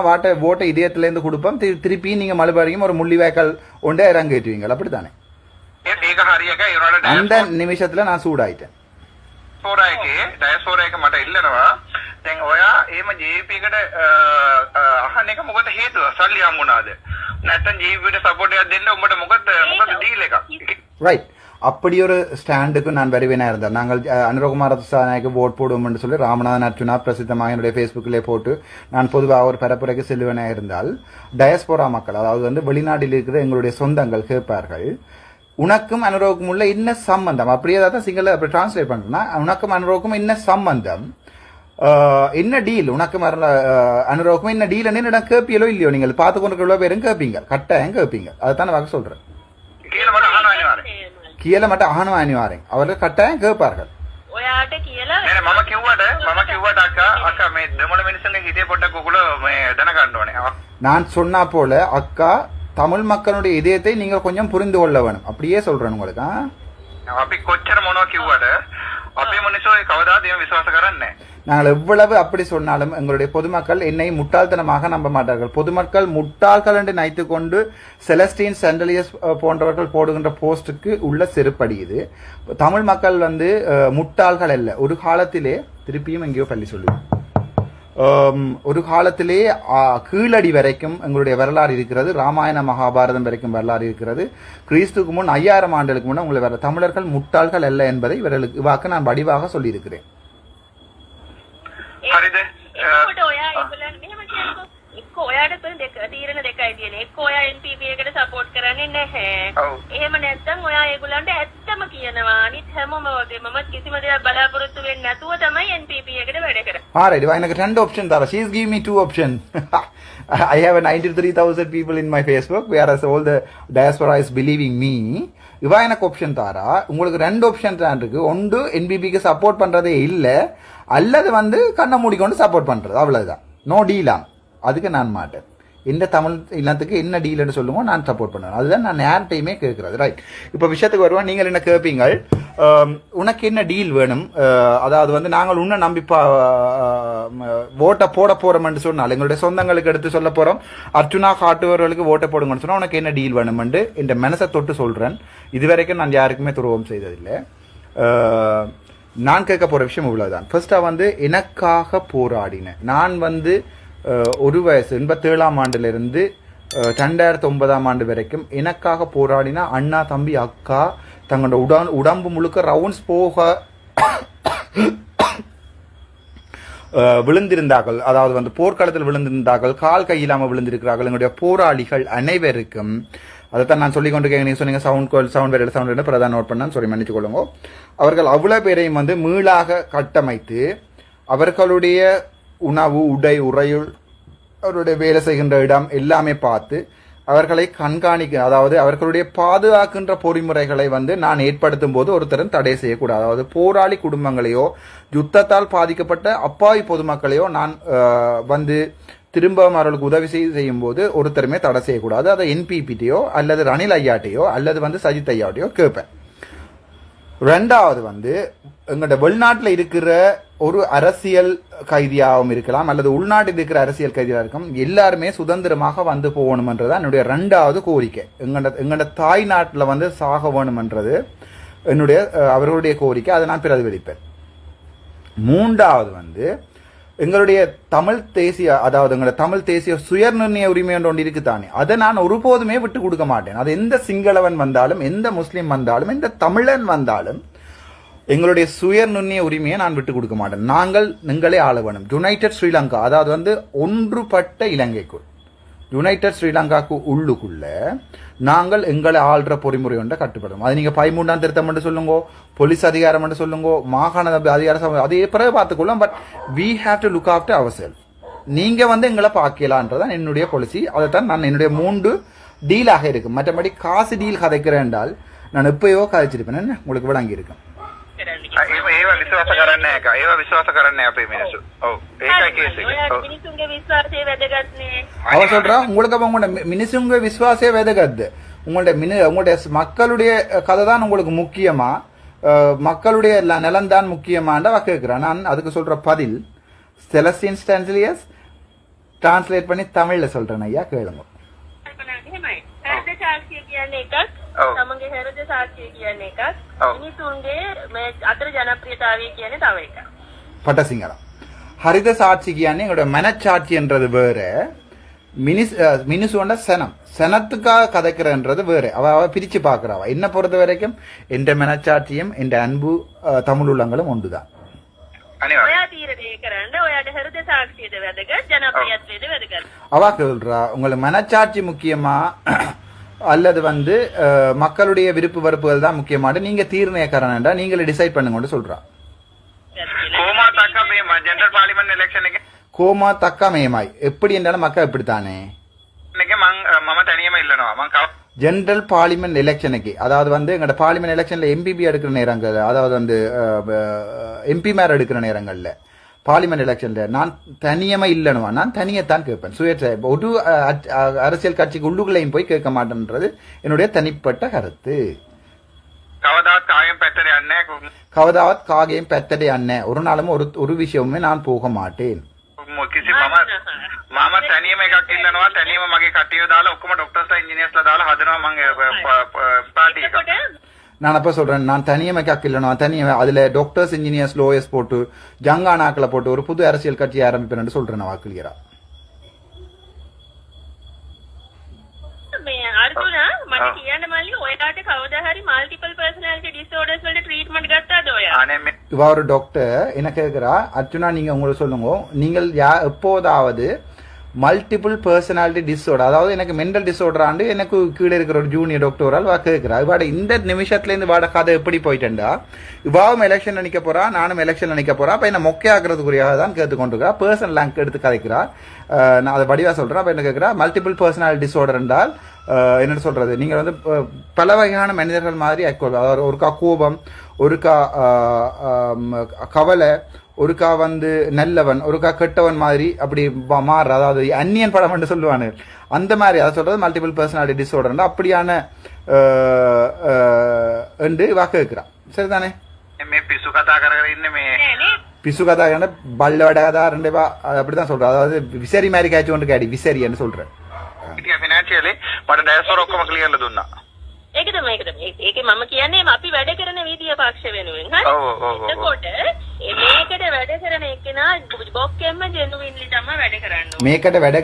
ஓட்டை இதயத்துல இருந்து கொடுப்போம், திருப்பி நீங்க மறுபடியும் ஒரு முள்ளிவாய்க்கால் ஒன்றே இறங்கிட்டுவீங்க, அப்படித்தானே? அந்த நிமிஷத்துல நான் சூடாயிட்டேன். මට ඉල්ලනවා දැන් ඔයා එහෙම JP එකට අහන්න එක මොකද හේතුව? සල්ලි හම්බුණාද? නැත්නම් JP එකට සපෝට් එකක් දෙන්න උඹට මොකද ඩීල් එකක්? ரைட். அப்படி ஒரு ஸ்டாண்டுக்கு நான் வருவேனா இருந்தேன். நாங்கள் அனுரகுமார திசாநாயக்கு ஓட் போடுவோம் என்று சொல்லி ராமநாதன் அர்ச்சுனா பிரசித்தமாக என்னுடைய ஃபேஸ்புக்கிலே போட்டு நான் பொதுவாக ஒரு பரப்புரைக்கு செல்லுவேனா இருந்தால் டயஸ்போரா மக்கள், அதாவது வந்து வெளிநாட்டில் இருக்கிற எங்களுடைய சொந்தங்கள் கேட்பார்கள், உனக்கும் அனுரவுக்கும் உள்ள என்ன சம்பந்தம்? அப்படியே தான் சிங்கள அப்படி டிரான்ஸ்லேட் பண்றேன்னா, உனக்கும் அனுரவுக்கும் என்ன சம்பந்தம், என்ன டீல், உனக்கும் அனுரவுக்கும் என்ன டீல் என்னிடம் கேட்பியலோ இல்லையோ, நீங்கள் பார்த்து கொண்டு பேரும் கேட்பீங்க, கட்டாயம் கேட்பீங்க. அதுதான் நான் சொல்றேன். கீழே மட்டும் ஆகணும் அனிவாரேன், அவர்கள் கட்டாயம் கேட்பார்கள். நான் சொன்னா போல அக்கா தமிழ் மக்களுடைய இதயத்தை நீங்க கொஞ்சம் புரிந்து கொள்ள வேணும், அப்படியே சொல்றேன் உங்களுக்கு. நாங்கள் எவ்வளவு அப்படி சொன்னாலும் எங்களுடைய பொதுமக்கள் என்னை முட்டாள்தனமாக நம்ப மாட்டார்கள். பொதுமக்கள் முட்டாள்கள் என்று நினைத்துக் கொண்டு செலஸ்டின் சென்டலியஸ் போன்றவர்கள் போடுகின்ற போஸ்டுக்கு உள்ள செருப்படி இது. தமிழ் மக்கள் வந்து முட்டாள்கள் அல்ல. ஒரு காலத்திலே திருப்பியும் எங்கேயோ பள்ளி சொல்லுவேன், ஒரு காலத்திலே கீழடி வரைக்கும் எங்களுடைய வரலாறு இருக்கிறது, ராமாயண மகாபாரதம் வரைக்கும் வரலாறு இருக்கிறது. கிறிஸ்துக்கு முன் 5000 ஆண்டுகளுக்கு முன் உங்களை தமிழர்கள் முட்டாள்கள் அல்ல என்பதை இவர்களுக்கு வாக்கு நான் வடிவாக சொல்லியிருக்கிறேன். ඔයාට තීරණ දෙකයි තියෙන්නේ. එක්ක ඔයා NPP එකට සපෝට් කරන්නේ නැහැ. එහෙම නැත්නම් ඔයා ඒගොල්ලන්ට ඇත්තම කියනවා. අනිත් හැමෝම වගේ මම කිසිම දෙයක් බලාපොරොත්තු වෙන්නේ නැතුව තමයි NPP එකට වැඩ කරන්නේ. Alright, எனக்கு 2 option தர. She is giving me 2 option. I have 93,000 people in my Facebook, whereas all the diaspora is believing me. இவா எனக்கு ஆப்ஷன் தாரா. உங்களுக்கு 2 ஆப்ஷன் தான் இருக்கு. ஒன்று என்பிபிக்கு சப்போர்ட் பண்றதே இல்ல, அல்லது வந்து கண்ணை மூடிக்கொண்டு சப்போர்ட் பண்றது, அவ்வளவுதான். நோ டீலாம். அதுக்கு நான் மாட்டேன். இந்த தமிழ் இல்லத்துக்கு என்ன டீல்னு சொல்லுங்க, நான் சப்போர்ட் பண்ணுவேன். அதுதான் நான் யார்ட்டையுமே கேட்கறது. ரைட், இப்போ விஷயத்துக்கு வருவோம். நீங்கள் என்ன கேட்பீங்க, உனக்கு என்ன டீல் வேணும், அதாவது வந்து நாங்கள் உன்னை நம்பி ஓட்டை போட போறோம்னு சொன்னால் எங்களுடைய சொந்தங்களுக்கு எடுத்து சொல்ல போறோம், அர்ச்சுனா காட்டுவர்களுக்கு ஓட்டை போடுங்கன்னு சொன்னா உனக்கு என்ன டீல் வேணும்னு இந்த மனசை தொட்டு சொல்றேன். இதுவரைக்கும் நான் யாருக்குமே துரோகம் செய்ததில்லை. நான் கேட்க போற விஷயம் இவ்வளவுதான். ஃபர்ஸ்டா வந்து எனக்காக போராடினேன். நான் வந்து ஒரு வயசு 87ஆம் ஆண்டுல இருந்து 2009ஆம் ஆண்டு வரைக்கும் எனக்காக போராடினா அண்ணா தம்பி அக்கா தங்களோட உடம்பு முழுக்க ரவுண்ட்ஸ் போக விழுந்திருந்தார்கள். அதாவது வந்து போர்க்களத்தில் விழுந்திருந்தார்கள், கால் கையில்லாம விழுந்திருக்கிறார்கள். எங்களுடைய போராளிகள் அனைவருக்கும் அதைத்தான் நான் சொல்லிக் கொண்டு நீங்க சொன்னீங்க சவுண்ட் வேறு பிரதான் நோட் பண்ணான்னு சொல்லி மன்னிச்சு கொள்ளுங்க. அவர்கள் அவ்வளவு பேரையும் வந்து மீளாக கட்டமைத்து அவர்களுடைய உணவு, உடை, உறையுள், அவருடைய வேலை செய்கின்ற இடம் எல்லாமே பார்த்து அவர்களை கண்காணிக்க, அதாவது அவர்களுடைய பாதுகாக்கின்ற பொறிமுறைகளை வந்து நான் ஏற்படுத்தும் போது ஒருத்தரும் தடை செய்யக்கூடாது. அதாவது போராளி குடும்பங்களையோ யுத்தத்தால் பாதிக்கப்பட்ட அப்பாவி பொதுமக்களையோ நான் வந்து திரும்ப அவர்களுக்கு உதவி செய்யும் போது ஒருத்தருமே தடை செய்யக்கூடாது. அதை என்பிபிட்டையோ அல்லது ரணில் ஐயாட்டையோ அல்லது வந்து சஜித் ஐயாட்டையோ கேட்பேன். ரெண்டாவது வந்து எங்கள்ட வெளிநாட்டில் இருக்கிற ஒரு அரசியல் கைதியாகவும் இருக்கலாம் அல்லது உள்நாட்டில் இருக்கிற அரசியல் கைதியாக இருக்கும், எல்லாருமே சுதந்திரமாக வந்து போகணும்ன்றதான் என்னுடைய 2வது கோரிக்கை. எங்கள்ட தாய் நாட்டில் வந்து சாக வேணும்ன்றது என்னுடைய அவர்களுடைய கோரிக்கை. அதை நான் பிரதிபலிப்பேன். 3வது வந்து எங்களுடைய தமிழ் தேசிய, அதாவது எங்களுடைய தமிழ் தேசிய சுயநிர்ணய உரிமை ஒன்று இருக்குதானே, அதை நான் ஒருபோதுமே விட்டு கொடுக்க மாட்டேன். அது எந்த சிங்களவன் வந்தாலும், எந்த முஸ்லீம் வந்தாலும், எந்த தமிழன் வந்தாலும் எங்களுடைய சுயநிர்ணய உரிமையை நான் விட்டு கொடுக்க மாட்டேன். நாங்கள் எங்களே ஆள வேணும். யுனைடெட் ஸ்ரீலங்கா, அதாவது வந்து ஒன்றுபட்ட இலங்கைக்குள், யுனைடெட் ஸ்ரீலங்காக்கு உள்ளுக்குள்ள நாங்கள் எங்களை ஆள்ற பொறிமுறை ஒன்றை கட்டுப்படும். அது நீங்க 13ஆம் திருத்தம் என்று சொல்லுங்க, போலீஸ் அதிகாரம் என்று சொல்லுங்க, மாகாண அதிகாரம், அதே பிறகு பார்த்துக்கொள்ளும். But we have to look after our self. நீங்க வந்து எங்களை பார்க்கலான்றதான் என்னுடைய பாலிசி. அதைத்தான் நான் என்னுடைய 3 டீலாக இருக்கு. மற்றபடி காசு டீல் கதைக்கிறேன் என்றால் நான் எப்பயோ கதைச்சிருப்பேன், உங்களுக்கு விளங்கி இருக்கும். ඒව විශ්වාස කරන්නේ නැහැ. ඒව විශ්වාස කරන්නේ අපේ මිනිස්සු. ඔව්. ඒකයි කේස් එක. මිනිසුන්ගේ විශ්වාසය වැදගත් නේ. அவ சொல்றா உங்களுக்கு உங்களோட மினிசுங்க விசுவாசே வேதகத்து. உங்களுடைய மக்களுடைய கதை தான் உங்களுக்கு முக்கியமா, மக்களுடைய நிலம் தான் முக்கியமாண்டா கேட்கிறேன். நான் அதுக்கு சொல்ற பதில் செலஸ்டியன் ஸ்டான்ஸ்லியஸ் டிரான்ஸ்லேட் பண்ணி தமிழ்ல சொல்றேன். ஐயா கேளுங்க. සාක්ෂිය කියන්නේ එකක්, තමන්ගේ හෘද සාක්ෂිය කියන්නේ එකක්, මිනිසුන්ගේ මේ අතර ජනප්‍රියතාවය කියන්නේ තව එකක්. பட்டசிங்கரம். ஹரித சாட்சி කියන්නේ எங்களுடைய மனச்சாட்சின்றது வேற, மினிசுவோட சனத்துக்காக கதைக்கிறன்றது வேற. அவ பிரிச்சு பாக்குறாவ. என்ன பொறுத்த வரைக்கும் எந்த மனச்சாட்சியும் எந்த அன்பு தமிழ் உள்ளங்களும் ஒன்றுதான். ඔයා තීරණය කරන්න, ඔයාට හෘද සාක්ෂියද වැදගත්, ජනප්‍රියත්වයද වැදගත්? அவ சொல்றா உங்களுக்கு மனச்சாட்சி முக்கியமா அல்லது வந்து மக்களுடைய விருப்பு வெறுப்புகள் தான் முக்கியமானது, நீங்க தீர்ணயக்காரன்டா நீங்களே டிசைட் பண்ணுங்கன்னு சொல்றா. கோமா தக்கா மேமாய் எப்படி என்றாலும் மக்கா இப்படித்தானே. ஜெனரல் பார்லிமெண்ட் எலெக்ஷனுக்கு, அதாவது வந்து எங்களோட பார்லிமெண்ட் எலெக்ஷன்ல எம்பிபி எடுக்கிற நேரங்கள், அதாவது வந்து எம்பி மேர் எடுக்கிற நேரங்கள்ல பார்லிமெண்ட் எலெக்ஷன்ல நான் தனியமா இல்லைனுவா, நான் தனியத்தான் கேட்பேன். ஒரு அரசியல் கட்சிக்கு உள்ளுக்குள்ளையும் போய் கேட்க மாட்டேன்றது என்னுடைய தனிப்பட்ட கருத்து. கவதாவத் காகையும் பெத்தடே அண்ணன், ஒரு நாளும் ஒரு விஷயமுமே நான் போக மாட்டேன். මම තනියම එකක් ඉල්ලනවා. තනියම මගේ කට්ටිය දාලා ඔක්කොම ડોක්ටර්ස්ලා ඉන්ජිනියර්ස්ලා දාලා හදනවා මගේ පාටි එක. நான் அப்ப சொல்றேன், நான் தனியமைக்காக்க இல்லைனா தனியமை அதுல டாக்டர்ஸ், இன்ஜினியர்ஸ், லோயர்ஸ் போட்டு ஜங்கானாக்களை போட்டு ஒரு புது அரசியல் கட்சி ஆரம்பிப்பேன் சொல்றேன். நான் வாக்குலியரா අර්ජුනා මට කියන්න මල්ලි, ඔයාට කවදා හරි මල්ටිපල් පර්සනාලිටි ඩිසෝඩර්ස් වලට ට්‍රීට්මන්ට් ගත්තාද ඔයා? இவ ஒரு டாக்டர் என்ன கேட்கிறா, அர்ஜுனா நீங்க உங்களுக்கு சொல்லுங்க, நீங்கள் எப்போதாவது மல்டிபிள் பர்சனாலிட்டி டிஸார்டர், அதாவது எனக்கு மென்டல் டிஸார்டர் ஆண்டு எனக்கு கீழே இருக்கிற ஒரு ஜூனியர் டாக்டரால் கேட்கிறா இவாட இந்த நிமிஷத்துலேருந்து வாட கதை எப்படி போயிட்டேன்டா, இவாவும் எலெக்ஷன் நினைக்க போறா, நானும் எலெக்ஷன் நினைக்க போறா, அப்போ என்ன மொக்கையாக்குறதுக்குரியாக தான் கேட்டுக்கொண்டிருக்கா, பர்சனல் லேங்க் எடுத்து கதைக்கிறா. நான் அதை வடிவா சொல்றேன். அப்போ என்ன கேட்கிறா, மல்டிபிள் பர்சனாலிட்டி டிஸார்டர் என்றால் என்ன சொல்றது, நீங்க வந்து பல வகையான மனிதர்கள் மாதிரி ஆக்கொள், அதாவது ஒருக்கா கோபம், ஒருக்கா கவலை, ஒருக்கா வந்து நல்லவன், ஒருக்கா கெட்டவன் மாதிரி அப்படி மாறுற, அதாவது அந்நியன் படம் என்று சொல்லுவானு அந்த மாதிரி அதை சொல்றது மல்டிபிள் பர்சனாலிட்டி டிஸார்டர் அப்படியான என்று வாக்கு வைக்கிறான். சரிதானே? පිසු කතා කරගෙන ඉන්නේ මේ பிசு கதா பல்ல வடகதா ரெண்டு அப்படிதான் சொல்றேன். அதாவது விசரி மாதிரி காய்ச்சி கொண்டு கேடி விசரின்னு சொல்றேன். ෆිනෑන්ෂියලි මට ඩෑස්වර ඔක්කොම ක්ලියර්ලා දුන්නා. ඒකද ඒකේ මම කියන්නේ අපි වැඩ කරන විදිය පක්ෂ වෙනුවෙන් හරි. එතකොට මේකට වැඩ කරන එකනා බොක්කෙම්ම ජෙනුවින්ලි තමයි වැඩ කරන්නේ. මේකට වැඩ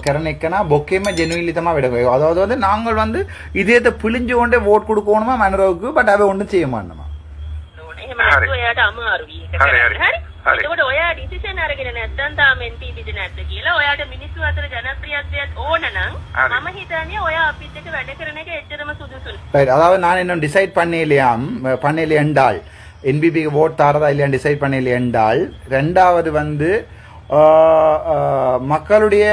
කරන එකனா பொக்கேම ஜெனுவின்லி தான் වැඩ කරන්නේ. அதாவது வந்து நாங்கள் வந்து இதயத்தை புளிஞ்சு கொண்டே ஓட் கொடுக்கணுமா மனரோவுக்கு, பட் அவ ஒன்றும் செய்ய மாட்டோமா. එහෙම නැත්නම් ඔයාට අමාරුයි ඒක කරන්න. හරි. එතකොට ඔයා ඩිසිෂන් අරගෙන නැත්නම් තාම NPPද නැද්ද කියලා ඔයාට මිනිස්සු අතර ජනප්‍රියත්වයක් ඕන නම් මම හිතන්නේ ඔයා අපිත් එක්ක වැඩ කරන එක එච්චරම සුදුසුයි. ரைட். அதாவது நான் இன்னும் டிசைட் பண்ணல என்றால் என்பிபிக்கு ஓட் தாரதா இல்லையா டிசைட் பண்ணல என்றால், ரெண்டாவது வந்து மக்களுடைய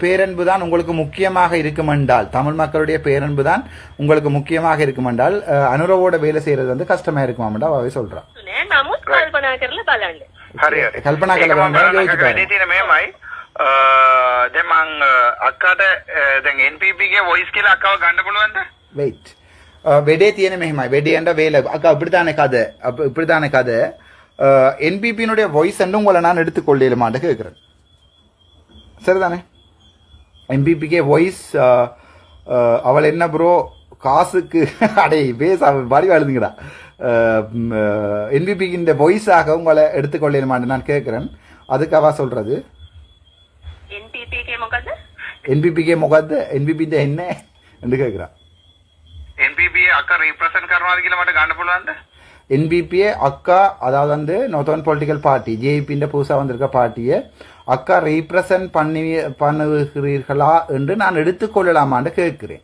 பேரன்பு தான் உங்களுக்கு முக்கியமாக இருக்கும் என்றால், தமிழ் மக்களுடைய பேரன்பு தான் உங்களுக்கு முக்கியமாக இருக்கும் என்றால் அனுரவோட வேலை செய்யறது வந்து கஷ்டமா இருக்குமாம்டா அவை சொல்றான். නමුත් කල්පනා කරලා බලන්න. හරි. කල්පනා කරලා බලන්න. වැඩි තියෙන මේමයි. දැන් මං අක්කාට දැන් NPP ගේ වොයිස් කියලා අක්කව ගන්න පුළුවන්ද? வெயிட். வெடே තියෙන මෙහෙමයි. வெடேண்ட வேலை அக்கா இப்படித்தானே கதை, இப்படித்தானே கதை. என்பிபியினுடைய வாய்ஸ் என்று உங்களை நான் எடுத்துக்கொள்ளேமான்னு கேட்கிறேன். சரிதானே? என்பிபிக்கே வாய்ஸ் அவள் என்ன ப்ரோ காசுக்கு அடே பேச வரி எழுதுங்கடா. என்பிபிக்கு இந்த வாய்ஸாக உங்களை எடுத்துக்கொள்ளேமான்னு நான் கேட்கிறேன். அதுக்கு அவ சொல்றது என்பிபிக்கே මොකද්ද என்பிபிට என்ன என்று கேட்கிறான். NPP අක්කා රිප්‍රසන්ට් කරනවාද කියලා මට ගන්න පුළුවන්ද? என்பிபிஏ அக்கா, அதாவது வந்து நார்த்தர்ன் பொலிட்டிக்கல் பார்ட்டி ஜேபியின் புதுசாக வந்திருக்க பார்ட்டியை அக்கா ரீப்ரசன்ட் பண்ணுகிறீர்களா என்று நான் எடுத்துக்கொள்ளலாமான்னு கேட்கிறேன்.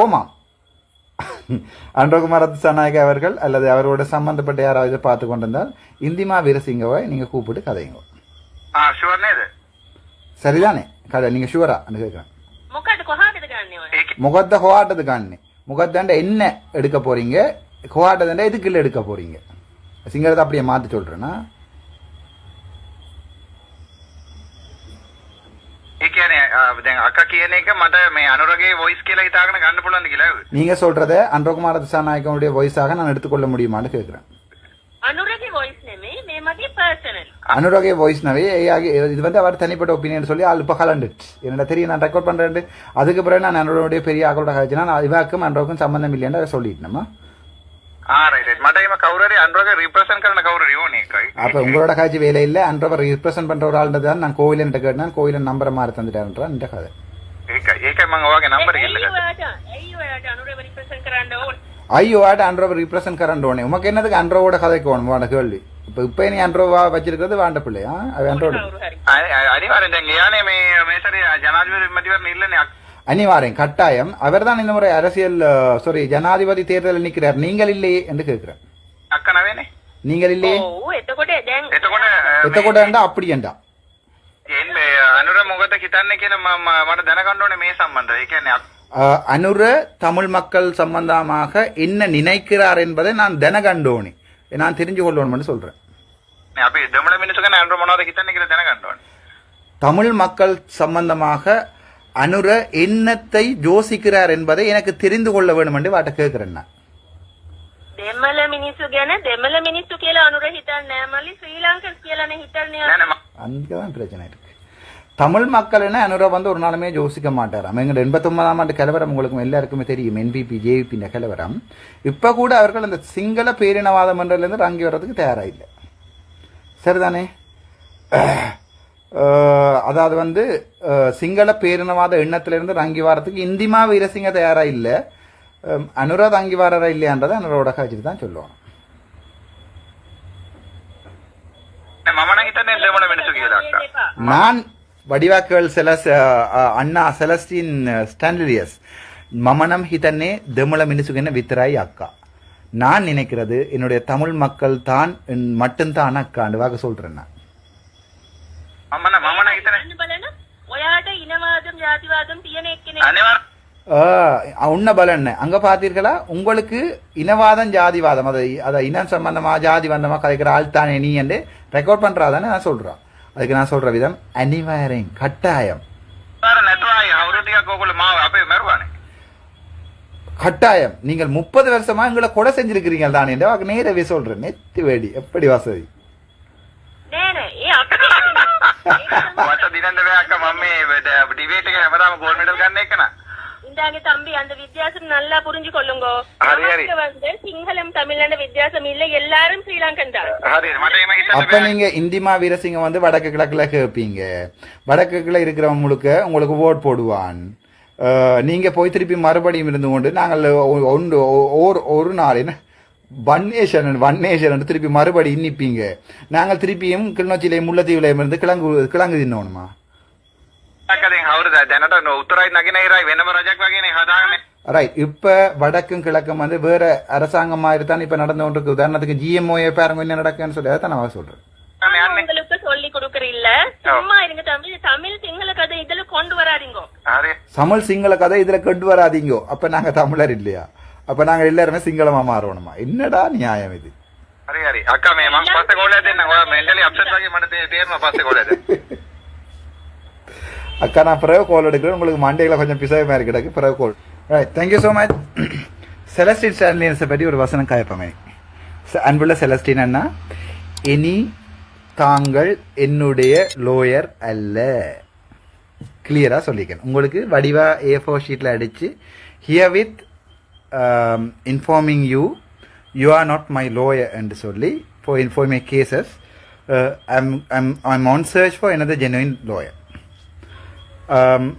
ஓமா அன்றகுமார் திசாநாயக்க அவர்கள் அல்லது அவரோட சம்பந்தப்பட்ட யாராவது பார்த்து கொண்டிருந்தால் இந்திமா வீரசிங்கவை நீங்க கூப்பிட்டு கதைங்க. சரிதானே? கதை நீங்க ஷுவரா கேட்கிறேன். முகத்த ஹோட்டது காணி முகத்தாண்ட என்ன எடுக்க போறீங்க, கோவாட்டதாண்ட எதுக்குள்ள எடுக்க போறீங்க, சிங்களத்தை அப்படியே மாத்தி சொல்றேன்னா நீங்க சொல்றத அன்றகுமார திசாநாயக்கனுடைய வாய்ஸாக நான் எடுத்துக்கொள்ள முடியுமான்னு கேட்கிறேன். அனுராகே வாய்ஸ்னாவே இது வந்து அவர் தனிப்பட்ட ஒப்பீனியன் சொல்லி அது இப்போ கலண்டுச்சு. என்னோட தெரியும், நான் ரெக்கார்ட் பண்றேன். அதுக்கு பிறகு நான் அனுரோடைய பெரிய ஆக்களோட காய்ச்சினா இவாக்கும் அன்றோக்கும் சம்பந்தம் இல்லைன்னு சொல்லிட்டேன்மா. அப்ப உங்களோட காட்சி வேலை இல்ல, அன்றவர் ரிப்ரசென்ட் பண்ற ஒரு ஆள் தான் நான் கோயில கேட்டேன், கோயில நம்பரை மாறி தந்துட்டேன் இந்த கதை. ஐயோ ஆட்ட அன்றவர் ரிப்ரசென்ட் கரண்டோனே உமக்கு என்னதுக்கு அன்றவோட கதைக்கு வேணும் வாண்ட கேள்வி. இப்ப நீ அன்றவா வச்சிருக்கிறது வாண்ட பிள்ளையா அன்றோட அனிவாரியம் கட்டாயம். அவர் தான் இந்த முறை அரசியல் ஜனாதிபதி தேர்தலில் நிற்கிறார், நீங்கள் இல்லையே என்று கேட்கிறேன். நீங்கள் இல்லையே එතකොට அப்படி ஏண்டா அனுர தமிழ் மக்கள் சம்பந்தமாக என்ன நினைக்கிறார் என்பதை நான் தினகண்டோனி நான் தெரிஞ்சு கொள்ளணும் சொல்றேன். தமிழ் மக்கள் சம்பந்தமாக அனுர என்னத்தை யோசிக்கிறார் என்பதை எனக்கு தெரிந்து கொள்ள வேண்டும் என்று வாட்ட கேட்கிறேன். நான் දෙමළ මිනිස්සු ගැන දෙමළ මිනිස්සු කියලා අනුර හිතන්නේ නැහැ මල්ලි ශ්‍රී ලංකන් කියලානේ හිතන්නේ. அங்கதான் பிரச்சனை இருக்கு. தமிழ் மக்கள் என்ன அனுரா வந்து ஒரு நாளுமே யோசிக்க மாட்டாராம். எங்க 89ஆம் ஆண்டு கலவரம் உங்களுக்கு எல்லாருக்குமே தெரியும், என்பிபி ஜேபி கலவரம். இப்ப கூட அவர்கள் அந்த சிங்கள பேரினவாத மன்றத்திலிருந்து இறங்கி வர்றதுக்கு தயாரா இல்லை. சரிதானே? அதாவது வந்து சிங்கள பேரினவாத எண்ணத்திலிருந்து இறங்கி வர்றதுக்கு இந்திமா வீரசிங்க தயாரா இல்லை. அனுரா தங்கி வர்றா இல்லையான்றதை அனுரோட காட்சி தான் சொல்லுவாங்க. හිතන්නේ දෙමළ මිනිස්සු කියලා අක්කා. நான் வடிவாக்கள் அண்ணா செலஸ்டின் ஸ்டான்லியஸ் மமனம் ஹிதன்னே தெமள மினிசுகென்ன வித்தராய் அக்கா. நான் நினைக்கிறது என்னுடைய தமிழ் மக்கள் தான் மட்டும்தான் அக்காண்டு வாக்க சொல்றேன் நான். මමන හිතන්නේ බලන්න ඔයාට ඉනවාදම් ජාතිවාදම් තියෙන එක්කෙනෙක් අනිවාර්ය உன்ன பலன் அங்க பாத்தீர்களா, உங்களுக்கு இனவாதம் ஜாதிவாதம் அதை இனம் சம்பந்தமா ஜாதி வந்தமா கதைக்கிற ஆள் தானே நீ என்று ரெக்கார்ட் பண்றாதானே நான் சொல்றேன். அதுக்கு நான் சொல்ற விதம் அனிவாரிங் கட்டாயம் නැතුවයි අවුරුදු ටිකක් ඕගොල්ලෝ මාව අපේ මරුවානේ. கட்டாயம். நீங்கள் 30 வருஷமா எங்களை கொலை செஞ்சிருக்கிறீங்க தானே என்று வாக்கு நேரவே சொல்றேன். நெத்தி வேடி எப்படி வசதி නෑ නෑ ඒ අපිට වට දිනන්න බෑ අක්කා මම මේ ඩිබේට් එකේ හැමදාම ගෝල්ඩ් මෙඩල් ගන්න එක නා. இந்தாங்க தம்பி அந்த வித்தியாசம் நல்லா புரிஞ்சு கொள்ளுங்க. ஹரி, ஹரி. நமக்கு வந்து சிங்களம் தமிழ்ல வித்தியாசம் இல்ல, எல்லாரும் ஸ்ரீலங்கன் தான். හරි මට එහෙම හිතන්න அப்ப நீங்க இந்திமா வீரசிங்கம் வந்து வடக்கு கிழக்குல கேட்பீங்க. வடக்குல இருக்கிறவன் முழுக்க உங்களுக்கு ஓட் போடுவான். நீங்க போய் திருப்பி மறுபடியும் இருந்து கொண்டு நாங்கள் ஒரு நாள் என்ன வன்னேஷன் திருப்பி மறுபடி நிப்பீங்க. நாங்கள் திருப்பியும் கிளிநொச்சியில முல்லைத்தீவுல இருந்து கிழங்கு தின்னோணுமா? දැන් අවුරුදු දැනට උත්තරයි නගිනහිරයි වෙනම රජක් වගේනේ හදාගන්නේ. ரைட். இப்ப வடக்கும் கிழக்கும் வந்து வேற அரசாங்கம் மாதிரி தான் இப்ப நடந்து கொண்டிருக்கு. உதாரணத்துக்கு GMOஏ பாருங்க என்ன நடக்குன்னு சொல்லி அதை நான் சொல்றேன். உங்களுக்கு சொல்லி கொடுக்கற இல்ல, சும்மா இருங்க தம்பி. தமிழ் சிங்கள கதை இதுல கொண்டு வராதீங்க. හරි தமிழ் சிங்கள கதை இதுல கொண்டு வராதீங்க. அப்ப நாங்க தமிழர் இல்லையா? அப்ப நாங்க எல்லாருமே சிங்களமா மாறணுமா? என்னடா நியாயம் இது? හරි හරි අක්කා මේ මම පස්සේ ගෝලයක් දෙන්න. ඔයා මෙන්ටලි අප්සෙට් වගේ මට තේරෙනවා පස්සේ ගෝලයක් දෙන්න. அக்கா நான் பிறகு கோல் எடுக்கிறேன். உங்களுக்கு மண்டேல கொஞ்சம் பிசை மாதிரி கிடக்கு. பிறகு கோல். Right. Thank you so much. Celestine ஸ்டான்லியன்ஸை பற்றி ஒரு வசனம் காயப்பமே. அன்புள்ள செலஸ்டின் அண்ணா, இனி தாங்கள் என்னுடைய லோயர் அல்ல. கிளியரா சொல்லிக்கணும். உங்களுக்கு வடிவா A4 ஷீட்ல அடிச்சு here with informing you are not my lower என்று சொல்லி for my cases I'm on search for another genuine lawyer.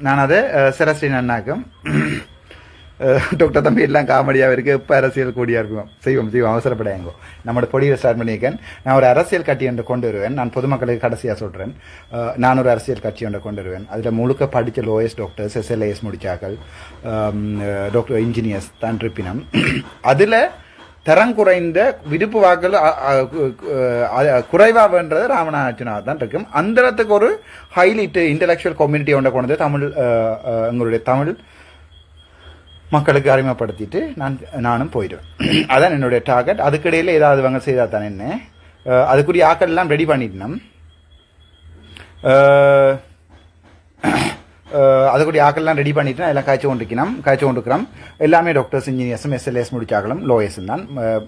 நான் அதை செலஸ்டின் அண்ணாக்கும் டாக்டர் தம்பி எல்லாம் காமெடியாக இருக்கு. இப்போ அரசியல் கூடியா இருக்கும். செய்வோம் அவசரப்படாங்கோ. நம்மளோட பொடியை ஸ்டார்ட் பண்ணியிருக்கேன். நான் ஒரு அரசியல் கட்சி ஒன்று கொண்டு வருவேன். நான் பொதுமக்களுக்கு கடைசியாக சொல்கிறேன். நான் ஒரு அரசியல் கட்சி ஒன்று கொண்டு வருவேன். அதில் முழுக்க படித்த லோயர்ஸ் டாக்டர்ஸ், SLAS முடிச்சாக்கள், டாக்டர் இன்ஜினியர்ஸ் தான் இருப்பினம். அதில் தரம் குறைந்த விடுப்பு வாக்கள் குறைவா வேண்டது ராமநாதன் தான் இருக்கும். அந்தரத்துக்கு ஒரு ஹைலைட் இன்டலெக்சுவல் கம்யூனிட்டி ஒன்றை கொண்டு தமிழ் எங்களுடைய தமிழ் மக்களுக்கு அறிமுகப்படுத்திட்டு நானும் போயிடுவேன். அதான் என்னுடைய டார்கெட். அதுக்கிடையில் ஏதாவது வாங்க செய்தா தானே என்ன அதுக்குரிய ஆக்கள் எல்லாம் ரெடி பண்ணிட்டோம். அதுக்குரிய ஆக்கள்லாம் ரெடி பண்ணிட்டு எல்லாம் காய்ச்சி கொண்டிருக்கிறோம். எல்லாமே டாக்டர்ஸ், இன்ஜினியர்ஸும், SLAS முடிச்சாக்களும், லோயர்ஸும் தான்.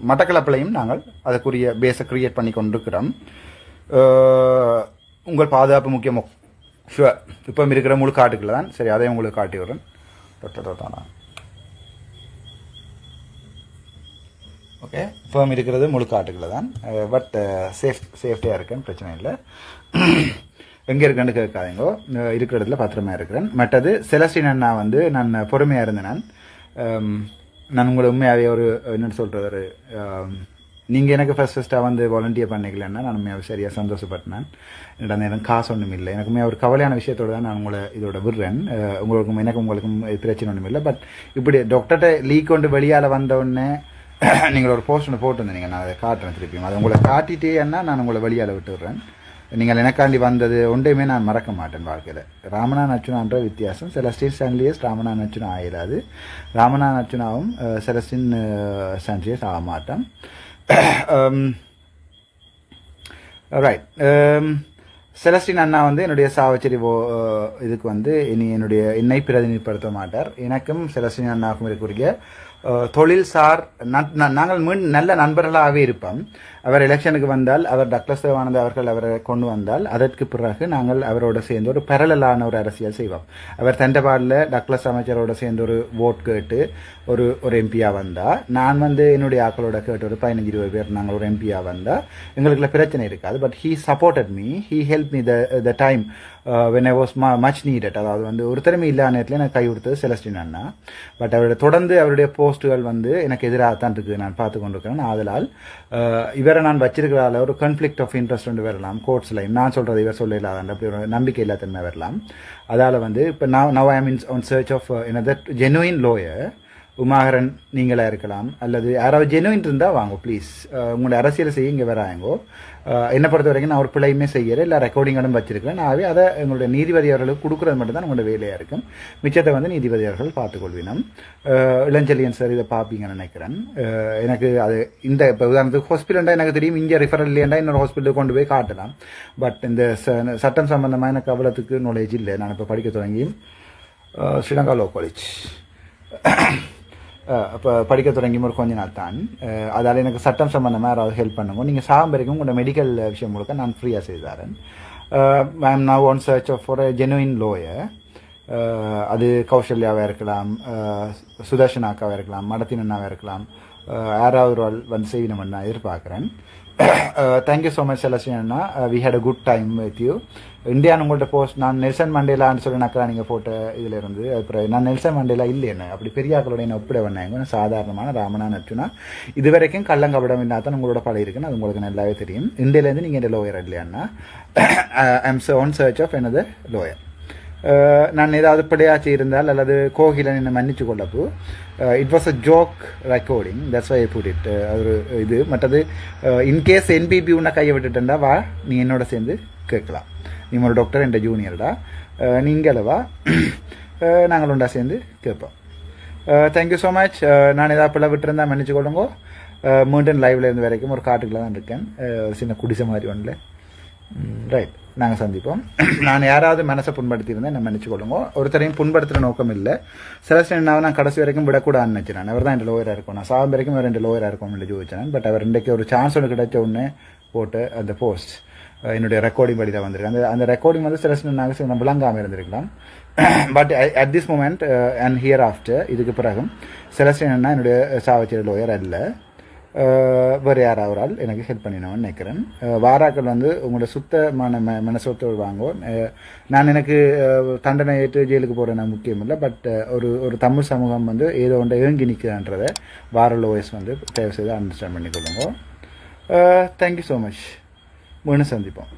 மட்டக்களப்பிலையும் நாங்கள் அதுக்குரிய பேஸை கிரியேட் பண்ணி கொண்டிருக்கிறோம். உங்கள் பாதுகாப்பு முக்கியமோ? ஷுவர். இப்போ இருக்கிற முழு காட்டுக்குள்ள தான். சரி, அதை உங்களுக்கு காட்டி விடுறேன். ஓகே, இப்போ இருக்கிறது முழு காட்டுக்குள்ள தான். பட் சேஃப்டியாக இருக்கேன், பிரச்சனை இல்லை. எங்கே இருக்கேன்னு கேட்காதீங்கோ. இருக்கிற இடத்துல பத்திரமா இருக்கிறேன். மற்றது செலஸ்டின் அண்ணா வந்து நான் பொறுமையாக இருந்தேன். நான் உங்களை உண்மையாகவே ஒரு என்னென்னு சொல்கிறது, ஒரு நீங்கள் எனக்கு ஃபஸ்ட்டாக வந்து வாலண்டியர் பண்ணிக்கலன்னா நான் உண்மையாக சரியாக சந்தோஷப்பட்டேன். என்னோட நேரம் காசு ஒன்றும் இல்லை. எனக்குமே ஒரு கவலையான விஷயத்தோடு தான் நான் உங்களை இதோட விடுறேன். உங்களுக்கும் பிரச்சனை ஒன்றும் இல்லை. பட் இப்படி டாக்டர்கிட்ட லீக் கொண்டு வெளியால் வந்தோடனே நீங்கள் ஒரு போஸ்ட் ஒன்று போட்டுருந்தீங்க. நான் அதை காட்டுறேன் திருப்பியும். அதை உங்களை காட்டிட்டேன்னா நான் உங்களை வெளியால் விட்டு விடுறேன். நீங்கள் எனக்காண்டி வந்தது ஒன்றையுமே நான் மறக்க மாட்டேன் வாழ்க்கையில். ராமநாதன் அர்ச்சுனான்ற வித்தியாசம். செலஸ்டின் ஸ்டான்லியஸ் ராமநாதன் அர்ச்சுனா ஆயிடாது. ராமநாதன் அர்ச்சுனாவும் செலஸ்டின் ஸ்டான்லியஸ் ஆக மாட்டோம். ரைட். செலஸ்டின் அண்ணா வந்து என்னுடைய சாவச்சேரி இதுக்கு வந்து என்னை பிரதிநிதிப்படுத்த மாட்டார். எனக்கும் செலஸ்டின் அண்ணாவுக்கும் இருக்கக்கூடிய தொழில்சார் நாங்கள் நல்ல நண்பர்களாகவே இருப்போம். அவர் எலெக்ஷனுக்கு வந்தால், அவர் டக்ளஸ் தேவானந்த அவர்கள் அவரை கொண்டு வந்தால், அதற்கு பிறகு நாங்கள் அவரோட சேர்ந்து ஒரு பெரலான ஒரு அரசியல் செய்வோம். அவர் தண்டபாடில் டக்ளஸ் அமைச்சரோட சேர்ந்து ஒரு ஓட் கேட்டு ஒரு எம்பியாக வந்தால், நான் வந்து என்னுடைய ஆக்களோட கேட்டு ஒரு 15-20 பேர் நாங்கள் ஒரு எம்பியாக வந்தால் எங்களுக்குள்ள பிரச்சனை இருக்காது. But he supported me, he help me the time when I was much needed. அதாவது வந்து ஒரு திறமை இல்லாத நேரத்தில் எனக்கு கை கொடுத்தது செலஸ்டின் அண்ணா. பட் அவருடைய தொடர்ந்து அவருடைய போஸ்ட்டுகள் வந்து எனக்கு எதிராக தான் இருக்குது நான் பார்த்து கொண்டிருக்கிறேன். அதனால் இவரை நான் வச்சிருக்கிறால ஒரு கான்ஃப்ளிக்ட் ஆஃப் இன்ட்ரெஸ்ட் ஒன்று வரலாம் கோர்ட்ஸில். நான் சொல்கிறது இவர் சொல்ல இல்லாத அப்படி ஒரு நம்பிக்கை இல்லாதன்மை வரலாம். அதால் வந்து இப்போ now I mean on search of another genuine lawyer. Umakaran நீங்களாக இருக்கலாம், அல்லது யாராவது ஜெனுவின் இருந்தால் வாங்க ப்ளீஸ். உங்களோட அரசியலை செய்ய இங்கே வராங்கோ. என்னை பொறுத்த வரைக்கும் நான் ஒரு பிள்ளையுமே செய்கிறேன், இல்லை ரெக்கார்டிங்களும் வச்சிருக்கிறேன். ஆகவே அதை எங்களுடைய நீதிபதி அவர்களுக்கு கொடுக்குறது மட்டும்தான் உங்களோட வேலையாக இருக்கும். மிச்சத்தை வந்து நீதிபதி அவர்கள் பார்த்துக்கொள்வினோம். இளஞ்செழியன் சார் இதை பார்ப்பீங்கன்னு நினைக்கிறேன். எனக்கு அது இந்த இப்போ உதாரணத்துக்கு ஹாஸ்பிட்டல்ண்டா எனக்கு தெரியும், இங்கே ரிஃபரல் இல்லையா இன்னொரு ஹாஸ்பிட்டலுக்கு கொண்டு போய் காட்டலாம். பட் இந்த சட்டம் சம்பந்தமாக எனக்கு அவ்வளோத்துக்கு நாலேஜ் இல்லை. நான் இப்போ படிக்க தொடங்கி ஸ்ரீலங்கா லோ காலேஜ் இப்போ படிக்க தொடங்கி ஒரு கொஞ்ச நாள் தான். அதால் எனக்கு சட்டம் சம்பந்தமாக யாராவது ஹெல்ப் பண்ணுங்க. நீங்கள் சாகம் வரைக்கும் உங்களோட மெடிக்கல் விஷயம் முழுக்க நான் ஃப்ரீயாக செய்து தரேன். I am now on search of for a genuine lawyer. அது கௌசல்யாவாக இருக்கலாம், சுதர்ஷனாக்காவாக இருக்கலாம், மடத்தினன்னாவாக இருக்கலாம், யாராவது ஒரு வந்து செய்யணும்னு நான் எதிர்பார்க்குறேன். Thank you so much Celestina. We had a good time with you. இந்தியான்னு உங்கள்கிட்ட போஸ்ட் நான் நெல்சன் மண்டேலான்னு சொல்லினாக்கா நீங்கள் போட்ட இதில் இருந்து அப்புறம் நான் நெல்சன் மண்டேலா இல்லைன்னு அப்படி பெரிய ஆக்களோட என்ன ஒப்பிட பண்ணாங்க. சாதாரணமான ராமனா நட்டுனா இது வரைக்கும் கள்ளங்கபடம் இல்லாதான் உங்களோட பழம் இருக்குன்னு அது உங்களுக்கு நல்லாவே தெரியும். இந்தியாவிலேருந்து நீங்கள் இந்த லோயர் இல்லையான்னா I am on search of another lawyer. நான் ஏதாவது பிழையாச்சு இருந்தால் அல்லது கோகிலன் என்னை மன்னிச்சு கொள்ளப்போ it was a joke recording, that's why I put it. ஒரு இது மற்றது இன்கேஸ் என்பிபி உன்னை கையை விட்டுட்டா வா நீ என்னோட சேர்ந்து கேட்கலாம். நீ ஒரு டாக்டர் என்ற ஜூனியர்டா, நீங்களவா நாங்கள் உண்டா சேர்ந்து கேட்போம். Thank you so much. நான் ஏதாவது பிள்ளை விட்டுருந்தா மன்னிச்சு கொள்ளுங்கோ. மீண்டும் லைவ்ல இருந்து வரைக்கும் ஒரு காட்டுக்குள்ள தான் இருக்கேன், சின்ன குடிசை மாதிரி ஒன்றில். ரைட், நாங்கள் சந்திப்போம். நான் யாராவது மனசை புண்படுத்தியிருந்தேன் என்ன மன்னிச்சு கொள்ளுங்க. ஒருத்தரையும் புண்படுத்துகிற நோக்கம் இல்லை. செலஸ்டினாவை நான் கடைசி வரைக்கும் விடக்கூடாதுன்னு நினச்சினேன். அவர் தான் என் லோயராக இருக்கும். நான் சாகும் வரைக்கும் அவர் 2 லோயராக இருக்கும் இல்லை ஜோதிச்சேன். பட் அவர் இன்றைக்கு ஒரு சான்ஸ் ஒன்று கிடைச்ச உடனே போட்டு அந்த போஸ்ட் என்னுடைய ரெக்கார்டிங் படி தான் வந்திருக்கு. அந்த ரெக்கார்டிங் வந்து செலஸ்டினாக நான் விளங்காமல் இருந்திருக்கலாம். But at this moment and here after பிறகும் செலஸ்டினா என்னுடைய சாவச்சேரி லோயர் அல்ல, வேறு யாராவது எனக்கு ஹெல்ப் பண்ணினோன்னு நினைக்கிறேன். வாராக்கள் வந்து உங்களோட சுத்தமான மனசோத்தோடு வாங்கும். நான் எனக்கு தண்டனை ஏற்று ஜெயிலுக்கு போகிறேன் முக்கியம் இல்லை. பட் ஒரு தமிழ் சமூகம் வந்து ஏதோ ஒன்றை ஏங்கி நிற்கிறன்றதை வார லோயஸ் வந்து தயவு செய்து அண்டர்ஸ்டாண்ட் பண்ணிக்கொள்ளுங்க. Thank you so much. மீண்டும் சந்திப்போம்.